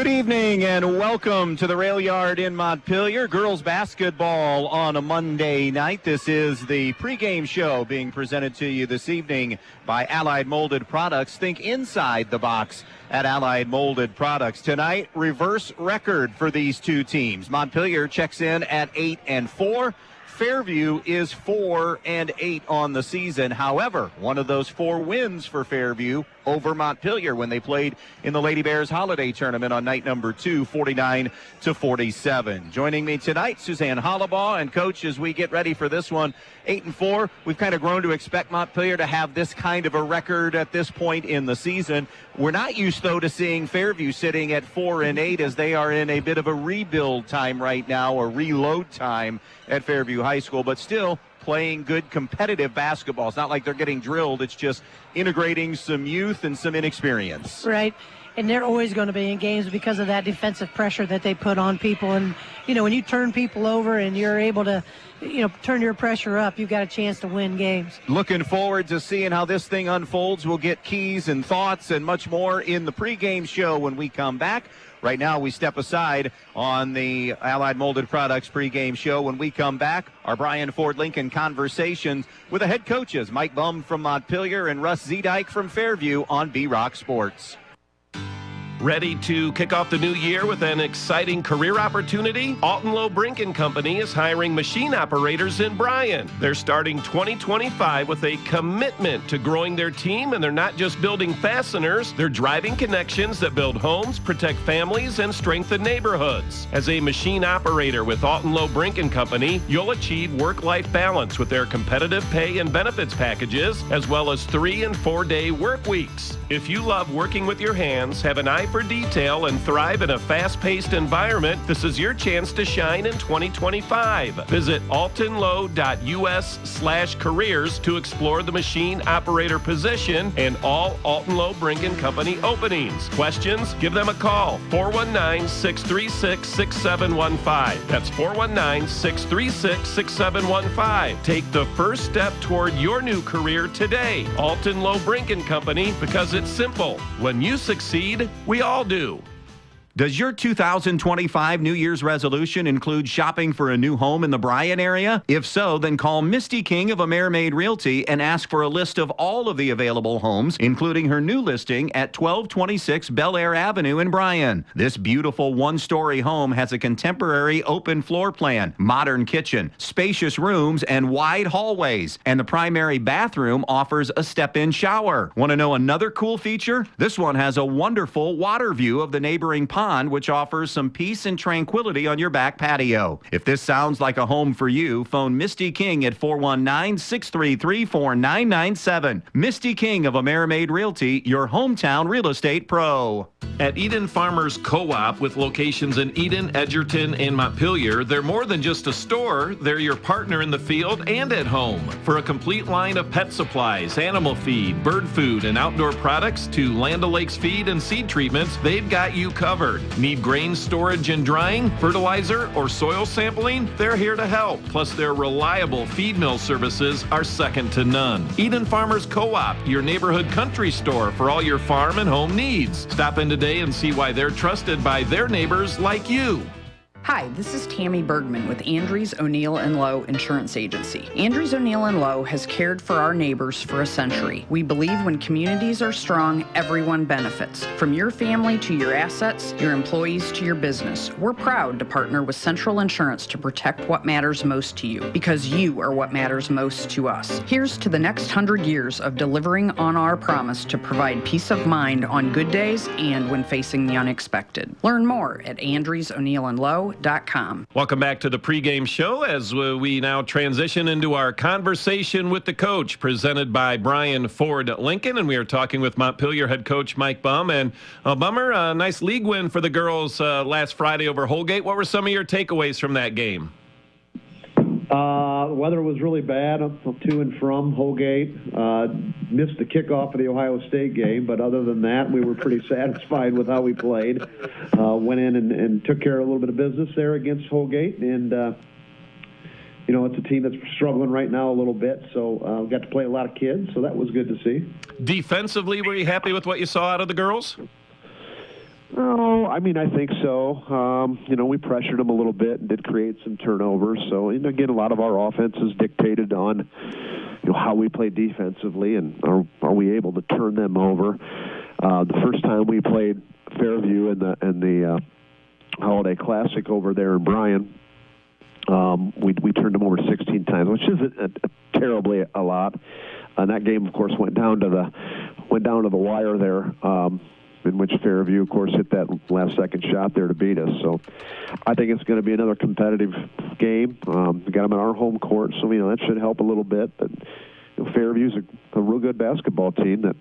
Good evening and welcome to the Rail Yard in Montpelier. Girls basketball on a Monday night. This is the pregame show being presented to you this evening by Allied Molded Products. Think inside the box at Allied Molded Products. Tonight, reverse record for these two teams. Montpelier checks in at 8-4. Fairview is 4-8 on the season. However, one of those 4 wins for Fairview over Montpelier when they played in the Lady Bears Holiday Tournament on night number 2, 49-47. Joining me tonight, Suzanne Hollabaugh, and Coach, as we get ready for this one, 8-4. We've kind of grown to expect Montpelier to have this kind of a record at this point in the season. We're not used, though, to seeing Fairview sitting at 4-8 as they are in a bit of a rebuild time right now, or reload time at Fairview High School, but still playing good competitive basketball. It's not like they're getting drilled. It's just integrating some youth and some inexperience. Right. And they're always going to be in games because of that defensive pressure that they put on people. And, when you turn people over and you're able to, turn your pressure up, you've got a chance to win games. Looking forward to seeing how this thing unfolds. We'll get keys and thoughts and much more in the pregame show when we come back. Right now, we step aside on the Allied Molded Products pregame show. When we come back, our Brian Ford Lincoln conversations with the head coaches, Mike Bum from Montpelier and Russ Zedike from Fairview on B-Rock Sports. Ready to kick off the new year with an exciting career opportunity? Alton Lowe Brink & Company is hiring machine operators in Bryan. They're starting 2025 with a commitment to growing their team, and they're not just building fasteners, they're driving connections that build homes, protect families, and strengthen neighborhoods. As a machine operator with Alton Lowe Brink & Company, you'll achieve work-life balance with their competitive pay and benefits packages, as well as 3- and 4-day work weeks. If you love working with your hands, have an eye for detail, and thrive in a fast-paced environment, this is your chance to shine in 2025. Visit altonlowe.us/careers to explore the machine operator position and all Alton Lowe Brink & Company openings. Questions? Give them a call. 419-636-6715. That's 419-636-6715. Take the first step toward your new career today. Alton Lowe Brink & Company, because it's simple. When you succeed, we all do. Does your 2025 New Year's resolution include shopping for a new home in the Bryan area? If so, then call Misty King of Mermaid Realty and ask for a list of all of the available homes, including her new listing at 1226 Bel Air Avenue in Bryan. This beautiful one-story home has a contemporary open floor plan, modern kitchen, spacious rooms, and wide hallways. And the primary bathroom offers a step-in shower. Want to know another cool feature? This one has a wonderful water view of the neighboring pond, which offers some peace and tranquility on your back patio. If this sounds like a home for you, phone Misty King at 419-633-4997. Misty King of Mermaid Realty, your hometown real estate pro. At Eden Farmers Co-op, with locations in Eden, Edgerton, and Montpelier, they're more than just a store. They're your partner in the field and at home. For a complete line of pet supplies, animal feed, bird food, and outdoor products to Land O'Lakes feed and seed treatments, they've got you covered. Need grain storage and drying, fertilizer, or soil sampling? They're here to help. Plus, their reliable feed mill services are second to none. Eden Farmers Co-op, your neighborhood country store for all your farm and home needs. Stop in today and see why they're trusted by their neighbors like you. Hi, this is Tammy Bergman with Andries, O'Neill & Lowe Insurance Agency. Andries, O'Neill & Lowe has cared for our neighbors for a century. We believe when communities are strong, everyone benefits. From your family to your assets, your employees to your business. We're proud to partner with Central Insurance to protect what matters most to you, because you are what matters most to us. Here's to the next 100 years of delivering on our promise to provide peace of mind on good days and when facing the unexpected. Learn more at AndriesO'Neill&Lowe.com. Welcome back to the pregame show as we now transition into our conversation with the coach, presented by Brian Ford Lincoln, and we are talking with Montpelier head coach Mike Bum. And Bummer, a nice league win for the girls last Friday over Holgate. What were some of your takeaways from that game? The weather was really bad to and from Holgate. Missed the kickoff of the Ohio State game, but other than that, we were pretty satisfied with how we played. Went in and took care of a little bit of business there against Holgate, and it's a team that's struggling right now a little bit, so got to play a lot of kids, so that was good to see. Defensively, were you happy with what you saw out of the girls? Oh, I mean, I think so. We pressured them a little bit and did create some turnovers. So, and again, a lot of our offense is dictated on, how we play defensively and are we able to turn them over. The first time we played Fairview in the Holiday Classic over there in Bryan, we turned them over 16 times, which isn't terribly a lot. And that game, of course, went down to the wire there. In which Fairview, of course, hit that last-second shot there to beat us. So I think it's going to be another competitive game. We got them in our home court, so that should help a little bit. But Fairview's a real good basketball team. That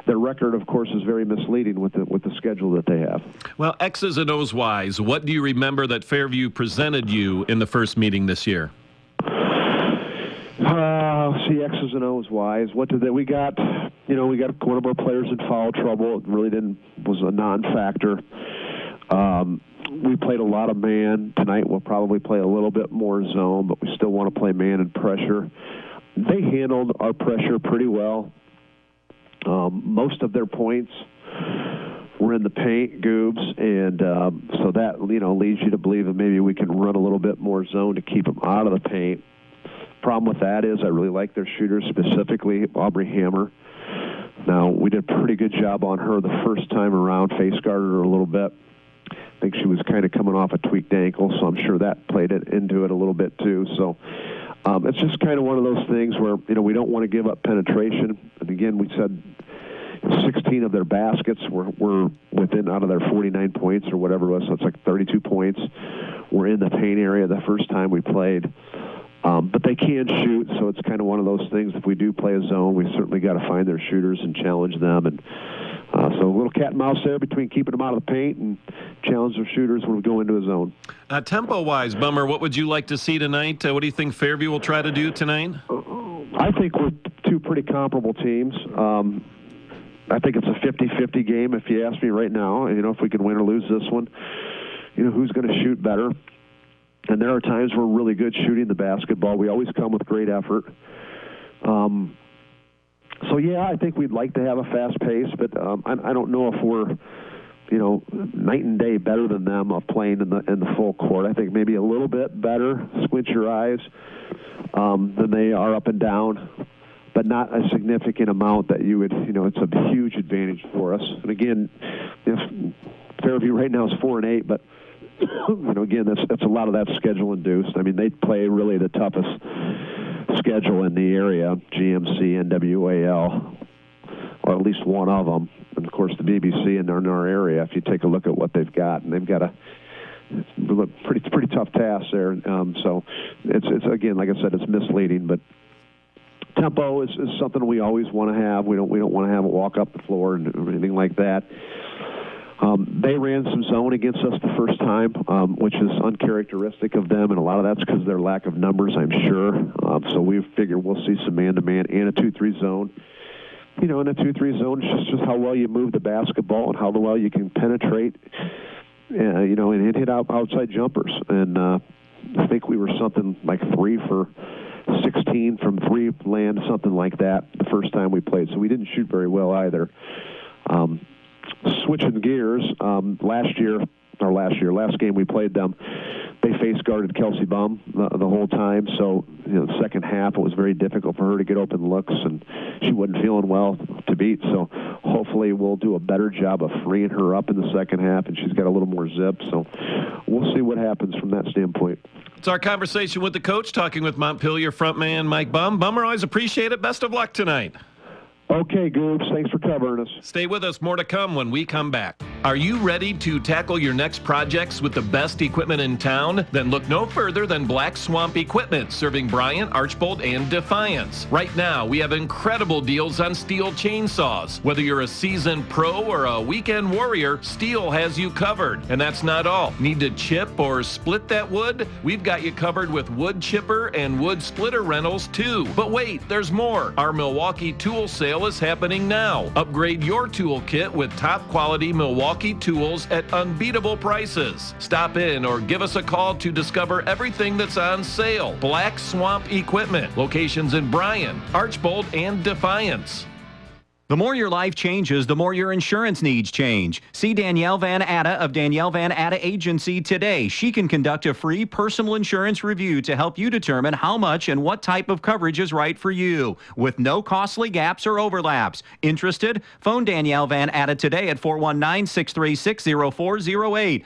their record, of course, is very misleading with the schedule that they have. Well, X's and O's wise, what do you remember that Fairview presented you in the first meeting this year? X's and O's wise, what did we got? We got one of our players in foul trouble. It really was a non-factor. We played a lot of man. Tonight we'll probably play a little bit more zone, but we still want to play man and pressure. They handled our pressure pretty well. Most of their points were in the paint, Goobs, and so that leads you to believe that maybe we can run a little bit more zone to keep them out of the paint. Problem with that is I really like their shooters, specifically Aubrey Hammer. Now, we did a pretty good job on her the first time around, face guarded her a little bit. I think she was kind of coming off a tweaked ankle, so I'm sure that played into it a little bit too. So it's just kind of one of those things where, we don't want to give up penetration. And again, we said 16 of their baskets were within out of their 49 points or whatever it was, so it's like 32 points were in the paint area the first time we played. But they can shoot, so it's kind of one of those things. If we do play a zone, we certainly got to find their shooters and challenge them. And so a little cat and mouse there between keeping them out of the paint and challenge their shooters when we go into a zone. Tempo-wise, Bummer, what would you like to see tonight? What do you think Fairview will try to do tonight? I think we're two pretty comparable teams. I think it's a 50-50 game if you ask me right now. If we can win or lose this one, who's going to shoot better. And there are times we're really good shooting the basketball. We always come with great effort. So, yeah, I think we'd like to have a fast pace, but I don't know if we're, night and day better than them of playing in the full court. I think maybe a little bit better, squint your eyes, than they are up and down, but not a significant amount that you would, it's a huge advantage for us. And, again, if Fairview right now is 4-8, but again, that's a lot of that schedule induced. I mean, they play really the toughest schedule in the area, GMC, NWAL, or at least one of them. And, of course, the BBC in our area, if you take a look at what they've got. And they've got a pretty tough task there. So it's again, like I said, it's misleading. But tempo is something we always want to have. We don't want to have it walk up the floor and anything like that. They ran some zone against us the first time, which is uncharacteristic of them, and a lot of that's because of their lack of numbers, I'm sure. So we figure we'll see some man-to-man and a 2-3 zone. In a 2-3 zone, it's just how well you move the basketball and how well you can penetrate, and hit outside jumpers. And I think we were something like 3 for 16 from 3 land, something like that, the first time we played. So we didn't shoot very well either. Switching gears, last game we played them, they face guarded Kelsey Bum the whole time. So, the second half, it was very difficult for her to get open looks, and she wasn't feeling well to beat. So, hopefully, we'll do a better job of freeing her up in the second half, and she's got a little more zip. So, we'll see what happens from that standpoint. It's our conversation with the coach, talking with Montpelier frontman Mike Bum. Bummer, always appreciate it. Best of luck tonight. Okay, Goobs. Thanks for covering us. Stay with us. More to come when we come back. Are you ready to tackle your next projects with the best equipment in town? Then look no further than Black Swamp Equipment, serving Bryan, Archbold, and Defiance. Right now, we have incredible deals on Steel chainsaws. Whether you're a seasoned pro or a weekend warrior, Steel has you covered. And that's not all. Need to chip or split that wood? We've got you covered with wood chipper and wood splitter rentals too. But wait, there's more. Our Milwaukee tool sale is happening now. Upgrade your toolkit with top quality Milwaukee tools at unbeatable prices. Stop in or give us a call to discover everything that's on sale. Black Swamp Equipment. Locations in Bryan, Archbold, and Defiance. The more your life changes, the more your insurance needs change. See Danielle Van Atta of Danielle Van Atta Agency today. She can conduct a free personal insurance review to help you determine how much and what type of coverage is right for you, with no costly gaps or overlaps. Interested? Phone Danielle Van Atta today at 419-636-0408.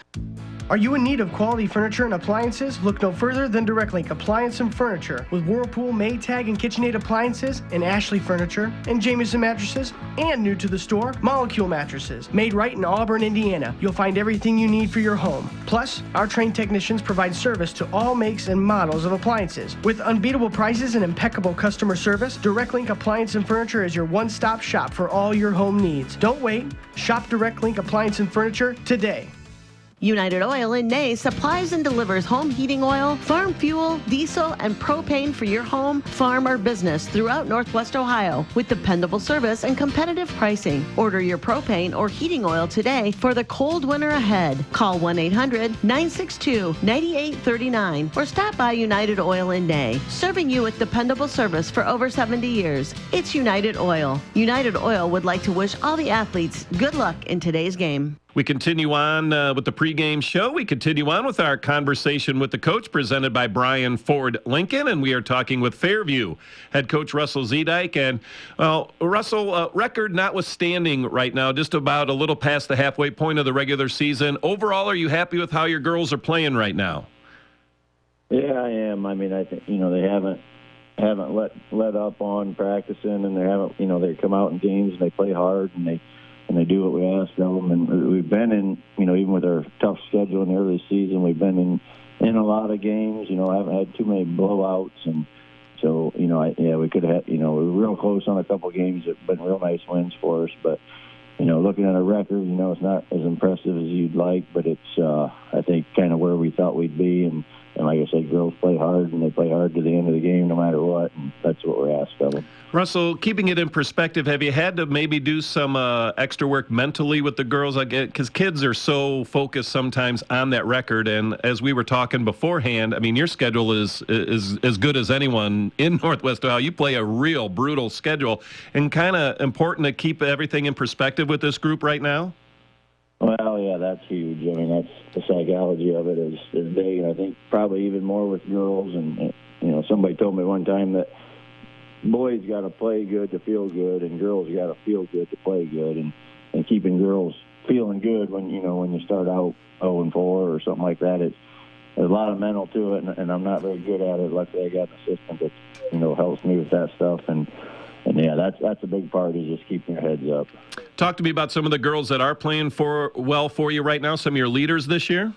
Are you in need of quality furniture and appliances? Look no further than Direct Link Appliance and Furniture. With Whirlpool, Maytag, and KitchenAid appliances, and Ashley Furniture, and Jamieson mattresses, and new to the store, Molecule mattresses. Made right in Auburn, Indiana. You'll find everything you need for your home. Plus, our trained technicians provide service to all makes and models of appliances. With unbeatable prices and impeccable customer service, Direct Link Appliance and Furniture is your one-stop shop for all your home needs. Don't wait. Shop Direct Link Appliance and Furniture today. United Oil in Ney supplies and delivers home heating oil, farm fuel, diesel, and propane for your home, farm, or business throughout Northwest Ohio with dependable service and competitive pricing. Order your propane or heating oil today for the cold winter ahead. Call 1-800-962-9839 or stop by United Oil in Ney, serving you with dependable service for over 70 years. It's United Oil. United Oil would like to wish all the athletes good luck in today's game. We continue on with the pregame show. We continue on with our conversation with the coach presented by Brian Ford Lincoln, and we are talking with Fairview head coach Russell Zedike. And, well, Russell, record notwithstanding right now, just about a little past the halfway point of the regular season. Overall, are you happy with how your girls are playing right now? Yeah, I am. I mean, I think, they haven't let up on practicing, and they come out in games and they play hard and they do what we ask of them. And we've been in, even with our tough schedule in the early season, we've been in a lot of games. Haven't had too many blowouts, and so we could have had, we were real close on a couple of games that have been real nice wins for us. But looking at our record, it's not as impressive as you'd like, but it's I think kind of where we thought we'd be. And like I said, girls play hard, and they play hard to the end of the game no matter what, and that's what we're asked of them. Russell, keeping it in perspective, have you had to maybe do some extra work mentally with the girls? Because kids are so focused sometimes on that record, and as we were talking beforehand, I mean, your schedule is as good as anyone in Northwest Ohio. You play a real brutal schedule, and kind of important to keep everything in perspective with this group right now? Well, yeah, that's huge. I mean, that's the psychology of it is big, and I think probably even more with girls. And somebody told me one time that boys got to play good to feel good, and girls got to feel good to play good. And keeping girls feeling good when you start out 0-4 or something like that, there's a lot of mental to it, and I'm not very good at it. Luckily, I got an assistant that helps me with that stuff. And yeah, that's a big part, is just keeping your heads up. Talk to me about some of the girls that are playing well for you right now, some of your leaders this year.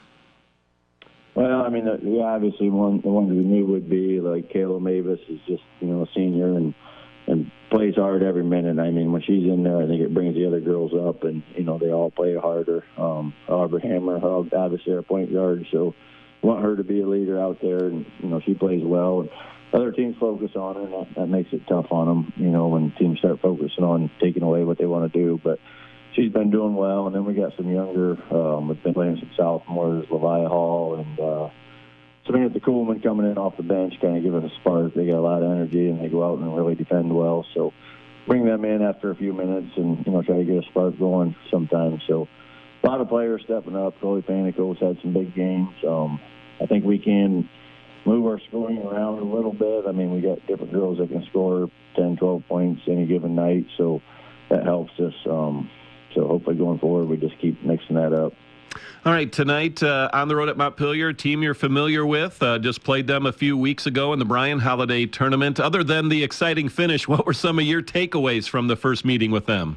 Well, I mean, obviously the ones we knew would be, like Kayla Mavis is just, a senior and plays hard every minute. I mean, when she's in there, I think it brings the other girls up, and, they all play harder. Aubrey Hammer, obviously our point guard, so want her to be a leader out there, and, she plays well. And other teams focus on her, and that makes it tough on them, when teams start focusing on taking away what they want to do. But she's been doing well, and then we got some younger, we've been playing some sophomores, Levi Hall, and Samantha Coolman coming in off the bench, kind of giving a spark. They got a lot of energy, and they go out and really defend well. So bring them in after a few minutes and, try to get a spark going sometimes. So a lot of players stepping up. Chloe Panico's had some big games. I think we can move our scoring around a little bit. I mean, we got different girls that can score 10, 12 points any given night, so that helps us. So hopefully going forward, we just keep mixing that up. All right, tonight on the road at Montpelier, a team you're familiar with. Just played them a few weeks ago in the Brian Holiday Tournament. Other than the exciting finish, what were some of your takeaways from the first meeting with them?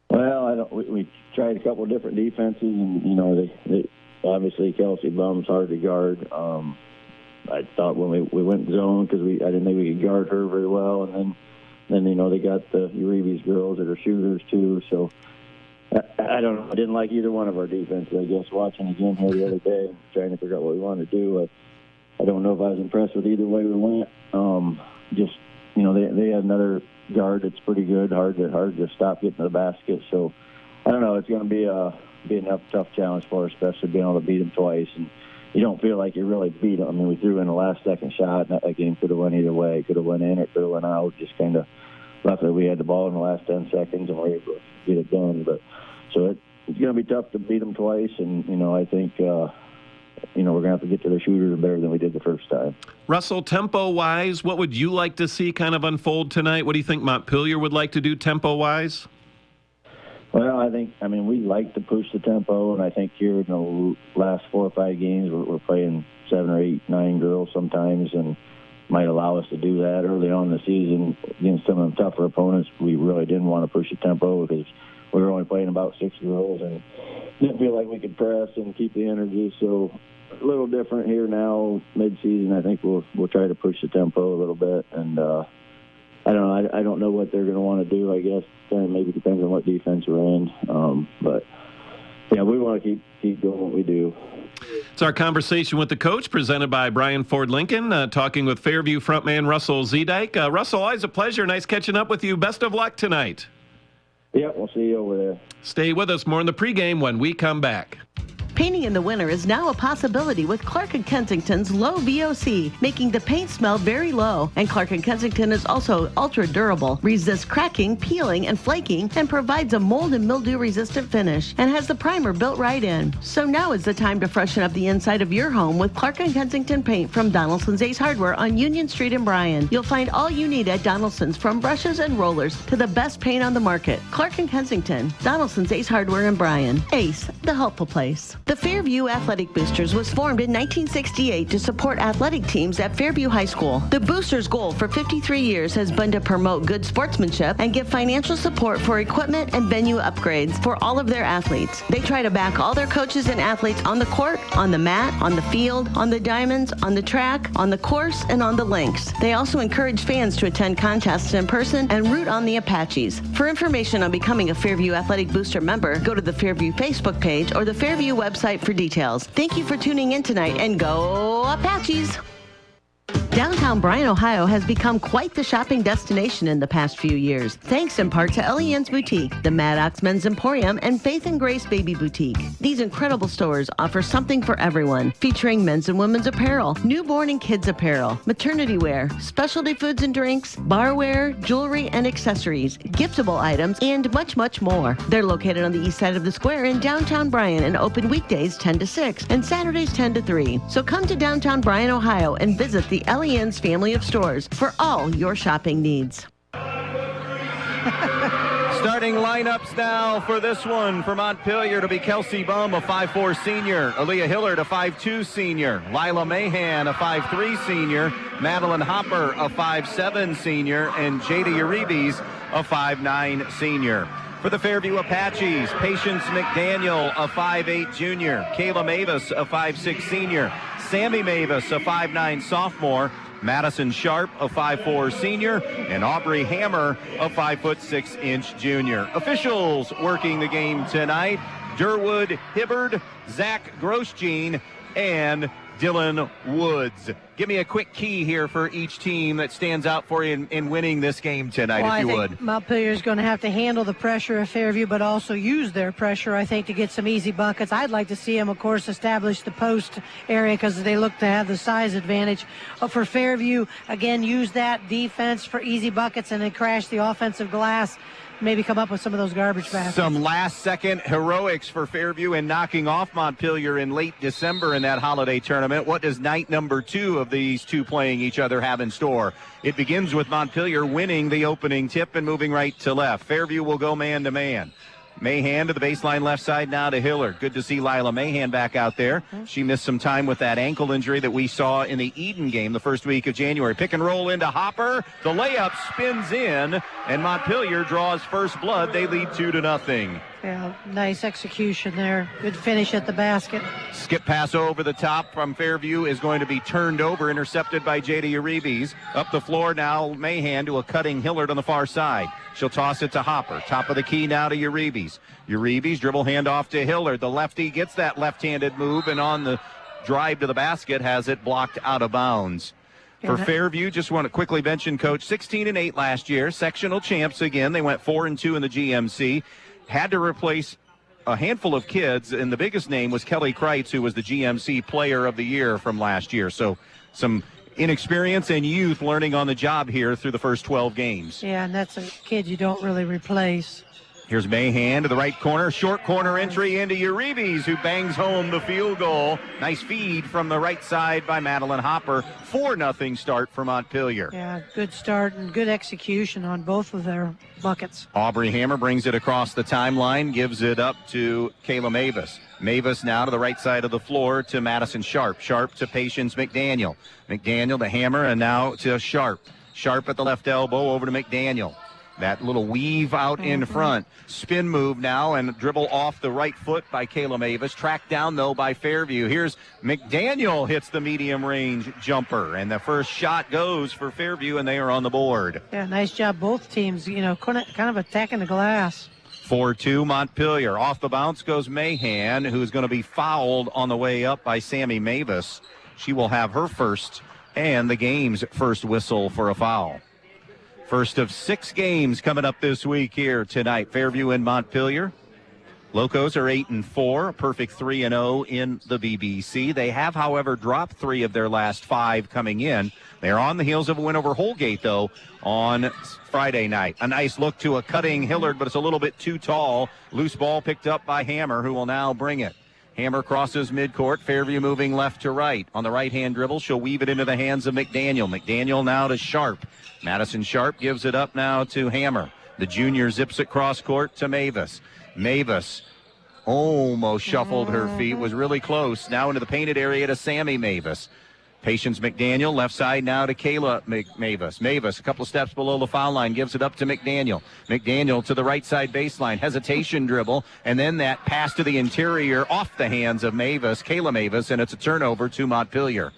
Well, we tried a couple of different defenses, and, they obviously Kelsey Bum's hard to guard. I thought when we went zone, because I didn't think we could guard her very well, and then they got the Uribe's girls that are shooters too. So I don't know. I didn't like either one of our defenses. I guess watching again here the other day, trying to figure out what we wanted to do. I don't know if I was impressed with either way we went. They had another guard that's pretty good, hard to stop getting to the basket. So I don't know. It's going to be a tough challenge for us, especially being able to beat them twice. And you don't feel like you really beat them. I mean, we threw in a last-second shot, and that game could have went either way. It could have went in or it could have went out. Just kind of luckily we had the ball in the last 10 seconds and we were able to get it done. But so it's going to be tough to beat them twice, and I think we're going to have to get to the shooters better than we did the first time. Russell, tempo-wise, what would you like to see kind of unfold tonight? What do you think Montpelier would like to do tempo-wise? Well, we like to push the tempo, and I think here in the last 4 or 5 games we're playing 7 or 8, 9 girls sometimes, and might allow us to do that early on in the season against some of the tougher opponents. We really didn't want to push the tempo because we were only playing about 6 girls and didn't feel like we could press and keep the energy. So a little different here now, mid-season. I think we'll try to push the tempo a little bit, and I don't know what they're going to want to do. I guess maybe depends on what defense we're in, but yeah, we want to keep doing what we do. It's our conversation with the coach, presented by Brian Ford Lincoln, talking with Fairview frontman Russell Zedike. Russell, always a pleasure. Nice catching up with you. Best of luck tonight. Yep, we'll see you over there. Stay with us. More in the pregame when we come back. Painting in the winter is now a possibility with Clark & Kensington's low VOC, making the paint smell very low. And Clark & Kensington is also ultra durable, resists cracking, peeling, and flaking, and provides a mold and mildew resistant finish, and has the primer built right in. So now is the time to freshen up the inside of your home with Clark & Kensington paint from Donaldson's Ace Hardware on Union Street in Bryan. You'll find all you need at Donaldson's, from brushes and rollers to the best paint on the market. Clark & Kensington, Donaldson's Ace Hardware in Bryan. Ace, the helpful place. The Fairview Athletic Boosters was formed in 1968 to support athletic teams at Fairview High School. The Boosters' goal for 53 years has been to promote good sportsmanship and give financial support for equipment and venue upgrades for all of their athletes. They try to back all their coaches and athletes on the court, on the mat, on the field, on the diamonds, on the track, on the course, and on the links. They also encourage fans to attend contests in person and root on the Apaches. For information on becoming a Fairview Athletic Booster member, go to the Fairview Facebook page or the Fairview website for details. Thank you for tuning in tonight, and go Apaches! Downtown Bryan, Ohio has become quite the shopping destination in the past few years, thanks in part to Elian's Boutique, the Maddox Men's Emporium, and Faith and Grace Baby Boutique. These incredible stores offer something for everyone, featuring men's and women's apparel, newborn and kids apparel, maternity wear, specialty foods and drinks, barware, jewelry and accessories, giftable items, and much, much more. They're located on the east side of the square in downtown Bryan and open weekdays 10 to 6 and Saturdays 10 to 3. So come to downtown Bryan, Ohio, and visit the Elian's family of stores for all your shopping needs. Starting lineups now for this one. For Montpelier to be Kelsey Bum, a 5'4 senior. Aaliyah Hillard, a 5'2 senior. Lila Mahan, a 5'3 senior. Madeline Hopper, a 5'7 senior. And Jada Uribe, a 5'9 senior. For the Fairview Apaches, Patience McDaniel, a 5'8 junior. Kayla Mavis, a 5'6 senior. Sammy Mavis, a 5'9 sophomore. Madison Sharp, a 5'4 senior, and Aubrey Hammer, a 5'6" junior. Officials working the game tonight: Durwood Hibbard, Zach Grosjean, and Dylan Woods. Give me a quick key here for each team that stands out for you in winning this game tonight, if you would. Montpelier is going to have to handle the pressure of Fairview, but also use their pressure, I think, to get some easy buckets. I'd like to see them, of course, establish the post area because they look to have the size advantage. For Fairview, again, use that defense for easy buckets and then crash the offensive glass. Maybe come up with some of those garbage baskets. Some last-second heroics for Fairview in knocking off Montpelier in late December in that holiday tournament. What does night number 2 of these two playing each other have in store? It begins with Montpelier winning the opening tip and moving right to left. Fairview will go man-to-man. Mahan to the baseline left side now to Hillard. Good to see Lila Mahan back out there. She missed some time with that ankle injury that we saw in the Eden game the first week of January. Pick and roll into Hopper. The layup spins in, and Montpelier draws first blood. They lead 2-0. Yeah, nice execution there. Good finish at the basket. Skip pass over the top from Fairview is going to be turned over, intercepted by Jada Uribe. Up the floor now, Mahan to a cutting Hillard on the far side. She'll toss it to Hopper. Top of the key now to Uribe. Uribe's dribble handoff to Hillard. The lefty gets that left-handed move, and on the drive to the basket has it blocked out of bounds. For Fairview, just want to quickly mention, Coach, 16-8 last year. Sectional champs again. They went 4-2 in the GMC. Had to replace a handful of kids, and the biggest name was Kelly Kreitz, who was the GMC Player of the Year from last year. So some inexperience and youth learning on the job here through the first 12 games. Yeah, and that's a kid you don't really replace. Here's Mahan to the right corner. Short corner entry into Uribe, who bangs home the field goal. Nice feed from the right side by Madeline Hopper. 4-0 start for Montpelier. Yeah, good start and good execution on both of their buckets. Aubrey Hammer brings it across the timeline, gives it up to Kayla Mavis. Mavis now to the right side of the floor to Madison Sharp. Sharp to Patience McDaniel. McDaniel to Hammer, and now to Sharp. Sharp at the left elbow over to McDaniel. That little weave out in front. Spin move now and dribble off the right foot by Kayla Mavis. Tracked down, though, by Fairview. Here's McDaniel hits the medium range jumper. And the first shot goes for Fairview, and they are on the board. Yeah, nice job. Both teams, kind of attacking the glass. 4-2 Montpelier. Off the bounce goes Mahan, who's going to be fouled on the way up by Sammy Mavis. She will have her first and the game's first whistle for a foul. First of 6 games coming up this week here tonight. Fairview and Montpelier. Locos are 8-4, a perfect 3-0 in the BBC. They have, however, dropped 3 of their last 5 coming in. They're on the heels of a win over Holgate, though, on Friday night. A nice look to a cutting Hillard, but it's a little bit too tall. Loose ball picked up by Hammer, who will now bring it. Hammer crosses midcourt. Fairview moving left to right. On the right-hand dribble, she'll weave it into the hands of McDaniel. McDaniel now to Sharp. Madison Sharp gives it up now to Hammer. The junior zips it cross court to Mavis. Mavis almost shuffled her feet, was really close. Now into the painted area to Sammy Mavis. Patience McDaniel, left side now to Kayla Mavis. Mavis, a couple of steps below the foul line, gives it up to McDaniel. McDaniel to the right side baseline, hesitation dribble, and then that pass to the interior off the hands of Mavis, Kayla Mavis, and it's a turnover to Montpelier.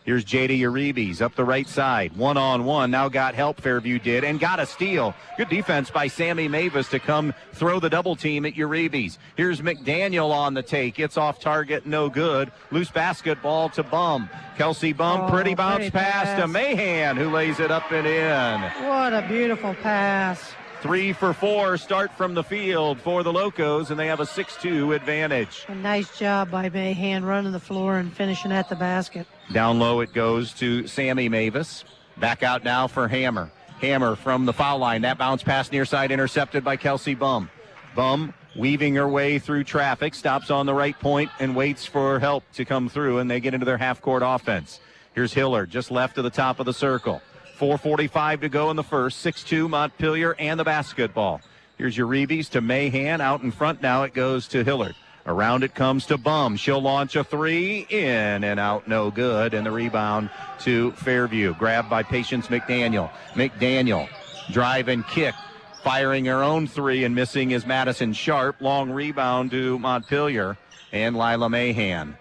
Here's Jada Uribe up the right side. 1-on-1. Now got help, Fairview did, and got a steal. Good defense by Sammy Mavis to come throw the double team at Uribe. Here's McDaniel on the take. It's off target, no good. Loose basketball to Bum. Kelsey Bum, pretty bounce pass to Mahan, who lays it up and in. What a beautiful pass. 3 for 4 start from the field for the Locos, and they have a 6-2 advantage. A nice job by Mahan running the floor and finishing at the basket. Down low it goes to Sammy Mavis. Back out now for Hammer. Hammer from the foul line. That bounce pass near side intercepted by Kelsey Bum. Bum weaving her way through traffic, stops on the right point and waits for help to come through, and they get into their half-court offense. Here's Hillard just left of the top of the circle. 4:45 to go in the first. 6-2 Montpelier and the basketball. Here's Uribe to Mahan. Out in front now it goes to Hillard. Around it comes to Bum. She'll launch a 3. In and out, no good. And the rebound to Fairview. Grabbed by Patience McDaniel. McDaniel drive and kick. Firing her own 3 and missing is Madison Sharp. Long rebound to Montpelier and Lila Mahan.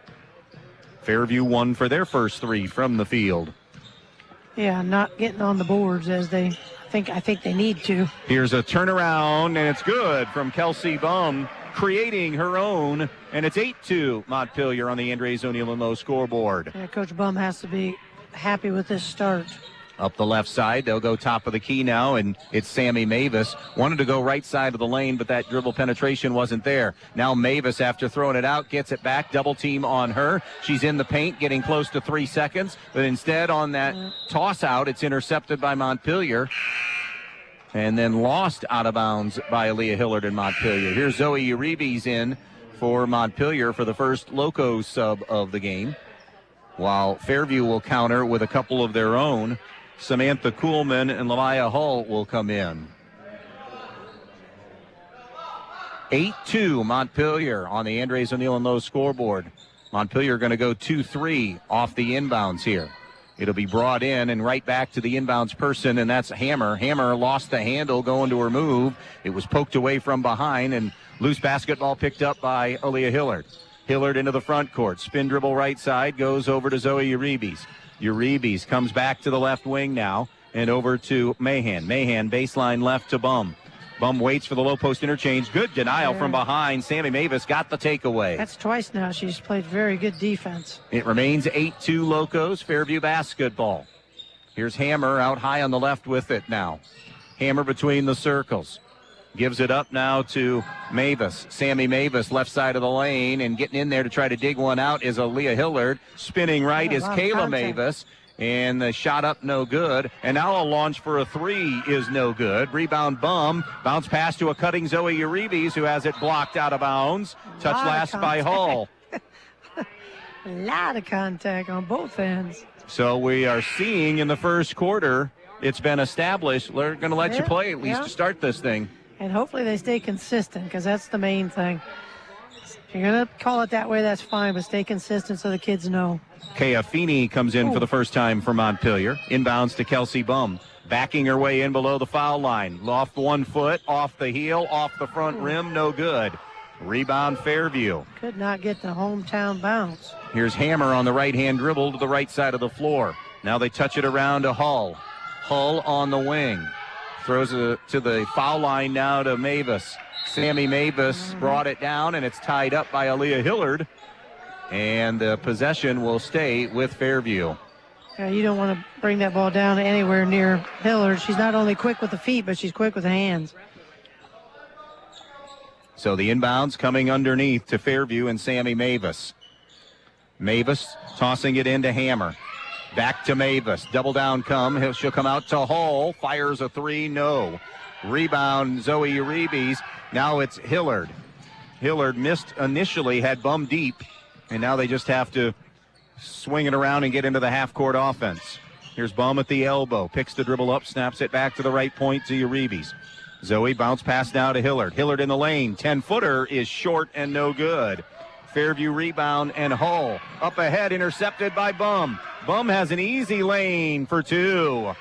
Fairview won for their first 3 from the field. Yeah, not getting on the boards as I think they need to. Here's a turnaround, and it's good from Kelsey Bum, creating her own, and it's 8-2 Montpelier on the Andres O'Neill and Lowe scoreboard. Yeah, Coach Bum has to be happy with this start. Up the left side, they'll go top of the key now, and it's Sammy Mavis. Wanted to go right side of the lane, but that dribble penetration wasn't there. Now Mavis, after throwing it out, gets it back. Double team on her. She's in the paint, getting close to 3 seconds, but instead on that toss out, it's intercepted by Montpelier and then lost out of bounds by Aaliyah Hillard and Montpelier. Here's Zoe Uribe in for Montpelier for the first Loco sub of the game, while Fairview will counter with a couple of their own. Samantha Kuhlman and Lamaya Hull will come in. 8-2 Montpelier on the Andres O'Neill and Lowe scoreboard. Montpelier going to go 2-3 off the inbounds here. It'll be brought in and right back to the inbounds person, and that's Hammer. Hammer lost the handle going to her move. It was poked away from behind, and loose basketball picked up by Aaliyah Hillard. Hillard into the front court. Spin dribble right side, goes over to Zoe Uribe. Uribe comes back to the left wing now and over to Mahan. Mahan baseline left to Bum. Bum waits for the low post interchange. Good denial from behind. Sammy Mavis got the takeaway. That's twice now. She's played very good defense. It remains 8-2 Locos, Fairview basketball. Here's Hammer out high on the left with it now. Hammer between the circles. Gives it up now to Mavis. Sammy Mavis, left side of the lane, and getting in there to try to dig one out is Aaliyah Hillard. Spinning right is Kayla Mavis. And the shot up, no good. And now a launch for a three is no good. Rebound Bum. Bounce pass to a cutting Zoe Uribe, who has it blocked out of bounds. Touch last by Hull. A lot of contact on both ends. So we are seeing in the first quarter, it's been established. They're going to let you play at least to start this thing. And hopefully they stay consistent, because that's the main thing. If you're going to call it that way, that's fine, but stay consistent so the kids know. Kea Feeney comes in for the first time for Montpelier. Inbounds to Kelsey Bum. Backing her way in below the foul line. Off 1 foot, off the heel, off the front rim, no good. Rebound Fairview. Could not get the hometown bounce. Here's Hammer on the right-hand dribble to the right side of the floor. Now they touch it around to Hull. Hull on the wing. Throws it to the foul line now to Mavis. Sammy Mavis brought it down, and it's tied up by Aaliyah Hillard. And the possession will stay with Fairview. Yeah, you don't want to bring that ball down anywhere near Hillard. She's not only quick with the feet, but she's quick with the hands. So the inbounds coming underneath to Fairview and Sammy Mavis. Mavis tossing it into Hammer. Back to Mavis. Double down come. She'll come out to Hull. Fires a three. No. Rebound Zoe Uribe. Now it's Hillard. Hillard missed initially, had Bum deep. And now they just have to swing it around and get into the half-court offense. Here's Bum at the elbow. Picks the dribble up. Snaps it back to the right point to Uribe. Zoe bounce pass now to Hillard. Hillard in the lane. 10-footer is short and no good. Fairview rebound and Hull. Up ahead, intercepted by Bum. Bum has an easy lane for two.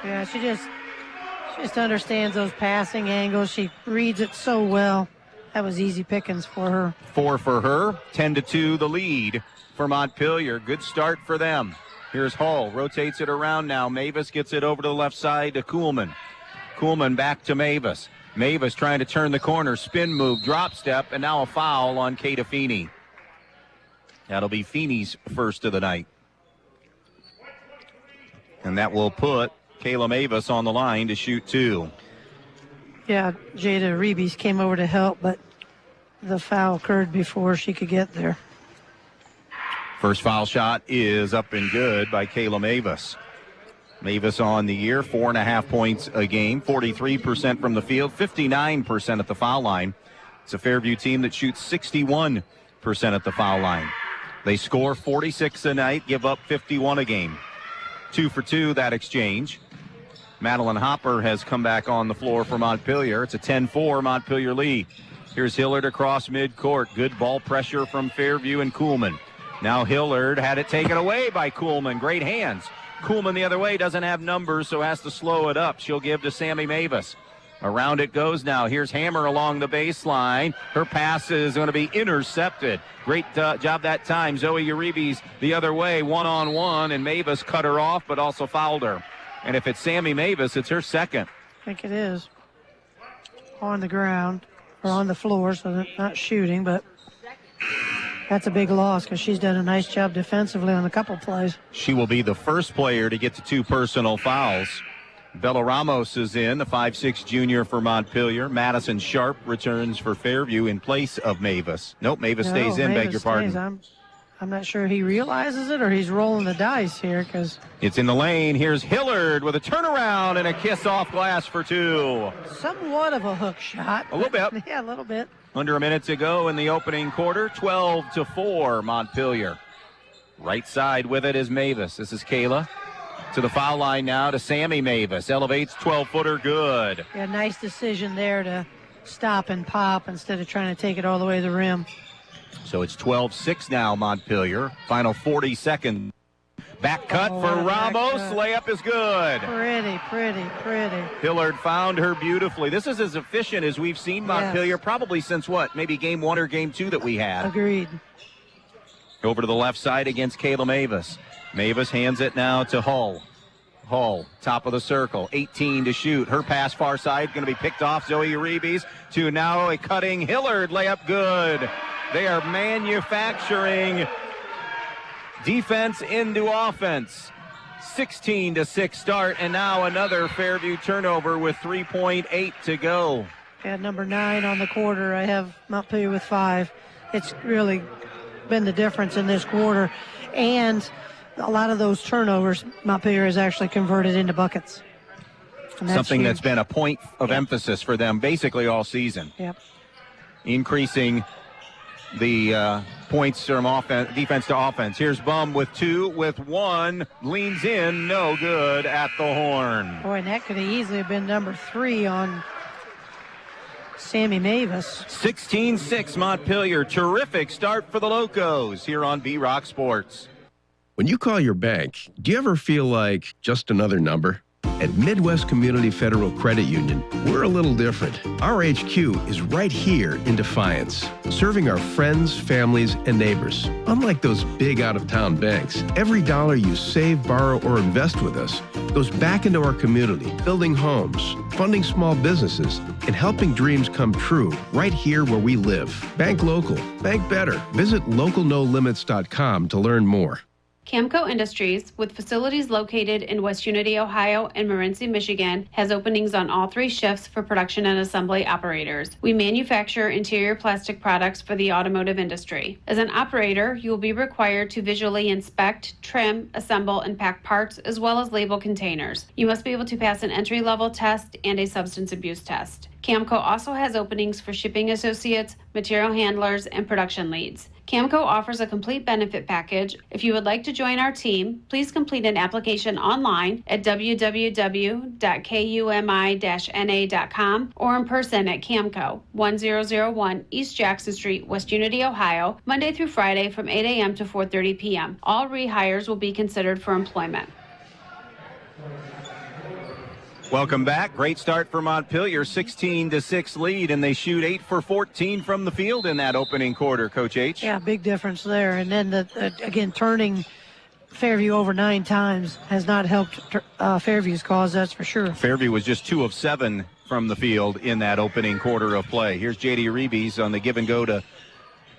Yeah, she just understands those passing angles. She reads it so well. That was easy pickings for her. 4 for her. 10-2 the lead for Montpelier. Good start for them. Here's Hull. Rotates it around now. Mavis gets it over to the left side to Kuhlman. Kuhlman back to Mavis. Mavis trying to turn the corner. Spin move, drop step, and now a foul on Kata Feeney. That'll be Feeney's first of the night. And that will put Kayla Mavis on the line to shoot two. Yeah, Jada Uribe came over to help, but the foul occurred before she could get there. First foul shot is up and good by Kayla Mavis. Mavis on the year, 4.5 points a game, 43% from the field, 59% at the foul line. It's a Fairview team that shoots 61% at the foul line. They score 46 a night, give up 51 a game. 2 for 2, that exchange. Madeline Hopper has come back on the floor for Montpelier. It's a 10-4 Montpelier lead. Here's Hillard across midcourt. Good ball pressure from Fairview and Kuhlman. Now Hillard had it taken away by Kuhlman. Great hands. Kuhlman the other way doesn't have numbers, so has to slow it up. She'll give to Sammy Mavis. Around it goes now. Here's Hammer along the baseline. Her pass is going to be intercepted. Great job that time. Zoe Uribe the other way, one-on-one, and Mavis cut her off, but also fouled her. And if it's Sammy Mavis, it's her second. I think it is. On the ground, or on the floor, so they're not shooting, but that's a big loss because she's done a nice job defensively on a couple plays. She will be the first player to get to 2 personal fouls. Bella Ramos is in, the 5'6 junior for Montpelier. Madison Sharp returns for Fairview in place of Mavis. Nope, Mavis stays in, beg your pardon. I'm not sure he realizes it or he's rolling the dice here because it's in the lane. Here's Hillard with a turnaround and a kiss off glass for 2. Somewhat of a hook shot. A little bit. Yeah, a little bit. Under a minute to go in the opening quarter, 12-4 Montpelier. Right side with it is Mavis. This is Kayla. To the foul line now to Sammy Mavis. Elevates 12-footer, good. Yeah, nice decision there to stop and pop instead of trying to take it all the way to the rim. So it's 12-6 now, Montpelier. Final 40 seconds. Back cut for Ramos. Layup is good. Pretty. Hillard found her beautifully. This is as efficient as we've seen Montpelier probably since what? Maybe game 1 or game 2 that we had. Agreed. Over to the left side against Kayla Mavis. Mavis hands it now to Hull. Hull, top of the circle, 18 to shoot. Her pass far side going to be picked off. Zoe Uribe to now a cutting Hillard. Layup good. They are manufacturing defense into offense. 16-6 start, and now another Fairview turnover with 3.8 to go. At number 9 on the quarter, I have Montpelier with 5. It's really been the difference in this quarter. And a lot of those turnovers, Montpelier has actually converted into buckets. Something huge. That's been a point of emphasis for them basically all season. Yep. Increasing the points from defense to offense. Here's Bum with 2, with 1, leans in, no good at the horn. Boy, and that could have easily been number 3 on Sammy Mavis. 16-6 Montpelier. Terrific start for the Locos here on B-Rock Sports. When you call your bank, do you ever feel like just another number? At Midwest Community Federal Credit Union, we're a little different. Our HQ is right here in Defiance, serving our friends, families, and neighbors. Unlike those big out-of-town banks, every dollar you save, borrow, or invest with us goes back into our community, building homes, funding small businesses, and helping dreams come true right here where we live. Bank local. Bank better. Visit localnolimits.com to learn more. Camco Industries, with facilities located in West Unity, Ohio and Morenci, Michigan, has openings on all 3 shifts for production and assembly operators. We manufacture interior plastic products for the automotive industry. As an operator, you will be required to visually inspect, trim, assemble, and pack parts, as well as label containers. You must be able to pass an entry-level test and a substance abuse test. Camco also has openings for shipping associates, material handlers, and production leads. Camco offers a complete benefit package. If you would like to join our team, please complete an application online at www.kumi-na.com or in person at Camco, 1001 East Jackson Street, West Unity, Ohio, Monday through Friday from 8 a.m. to 4:30 p.m. All rehires will be considered for employment. Welcome back. Great start for Montpelier, 16-6 lead, and they shoot 8 for 14 from the field in that opening quarter, Coach H. Yeah, big difference there. And then, again, turning Fairview over 9 times has not helped Fairview's cause, that's for sure. Fairview was just 2 of 7 from the field in that opening quarter of play. Here's J.D. Reeves on the give and go to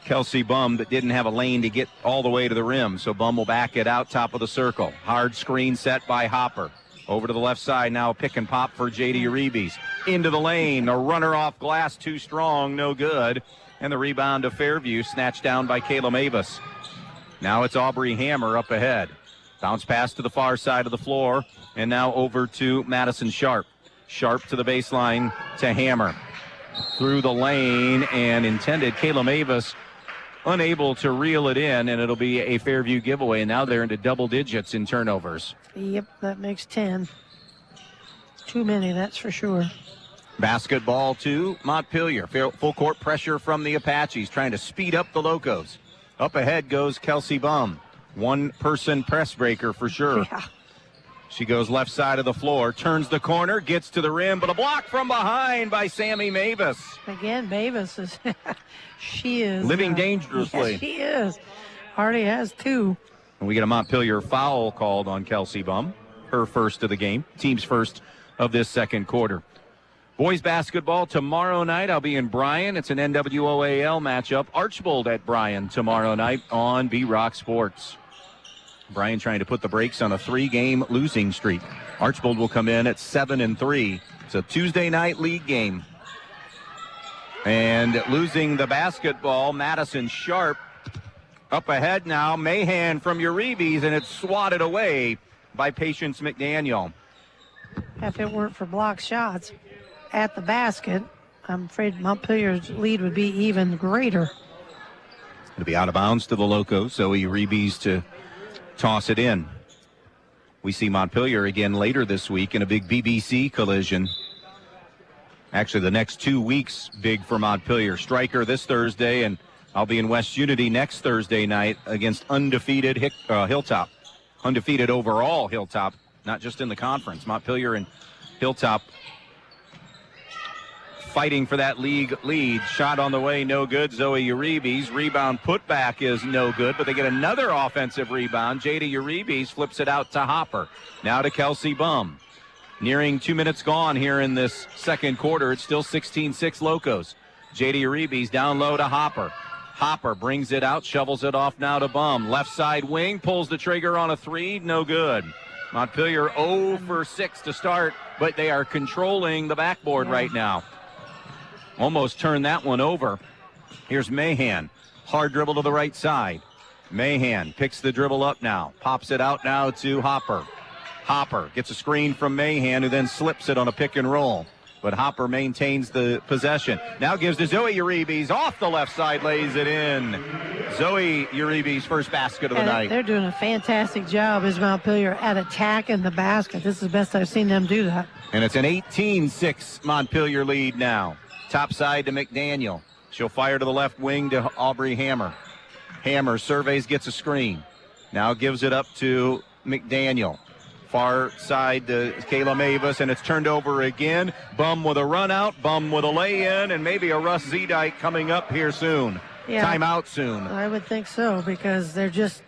Kelsey Bum that didn't have a lane to get all the way to the rim, so Bum will back it out top of the circle. Hard screen set by Hopper. Over to the left side now, pick and pop for J.D. Reeves. Into the lane, a runner off glass, too strong, no good. And the rebound to Fairview, snatched down by Kayla Mavis. Now it's Aubrey Hammer up ahead. Bounce pass to the far side of the floor, and now over to Madison Sharp. Sharp to the baseline to Hammer. Through the lane and intended. Kayla Mavis unable to reel it in, and it'll be a Fairview giveaway. And now they're into double digits in turnovers. Yep, that makes 10. Too many, that's for sure. Basketball to Montpelier. Full court pressure from the Apaches, trying to speed up the Locos. Up ahead goes Kelsey Bum. One-person press breaker for sure. Yeah. She goes left side of the floor, turns the corner, gets to the rim, but a block from behind by Sammy Mavis. Again, Mavis is, she is. Living dangerously. Yes, she is. Already has 2. And we get a Montpelier foul called on Kelsey Bum. Her first of the game. Team's first of this second quarter. Boys basketball tomorrow night. I'll be in Bryan. It's an NWOAL matchup. Archbold at Bryan tomorrow night on B-Rock Sports. Bryan trying to put the brakes on a 3-game losing streak. Archbold will come in at 7-3. It's a Tuesday night league game. And losing the basketball, Madison Sharp up ahead now. Mahan from Uribe's, and it's swatted away by Patience McDaniel. If it weren't for block shots at the basket, I'm afraid Montpelier's lead would be even greater. It'll be out of bounds to the Locos, so Uribe's to toss it in. We see Montpelier again later this week in a big BBC collision. Actually, the next 2 weeks big for Montpelier. Striker this Thursday, and I'll be in West Unity next Thursday night against undefeated Hilltop. Undefeated overall Hilltop, not just in the conference. Montpelier and Hilltop fighting for that league lead. Shot on the way, no good. Zoe Uribe's rebound putback is no good, but they get another offensive rebound. J.D. Uribe's flips it out to Hopper. Now to Kelsey Bum. Nearing 2 minutes gone here in this second quarter. It's still 16-6 Locos. J.D. Uribe's down low to Hopper. Hopper brings it out, shovels it off now to Bum. Left side wing, pulls the trigger on a 3, no good. Montpelier 0 for 6 to start, but they are controlling the backboard right now. Almost turned that one over. Here's Mahan. Hard dribble to the right side. Mahan picks the dribble up now. Pops it out now to Hopper. Hopper gets a screen from Mahan, who then slips it on a pick and roll. But Hopper maintains the possession. Now gives to Zoe Uribe's. Off the left side, lays it in. Zoe Uribe's first basket of the night. They're doing a fantastic job as Montpelier at attacking the basket. This is the best I've seen them do that. And it's an 18-6 Montpelier lead now. Top side to McDaniel. She'll fire to the left wing to Aubrey Hammer. Hammer surveys, gets a screen. Now gives it up to McDaniel. Far side to Kayla Mavis, and it's turned over again. Bum with a run out, Bum with a lay-in, and maybe a Russ Zedike coming up here soon. Yeah, Timeout soon. I would think so, because they're just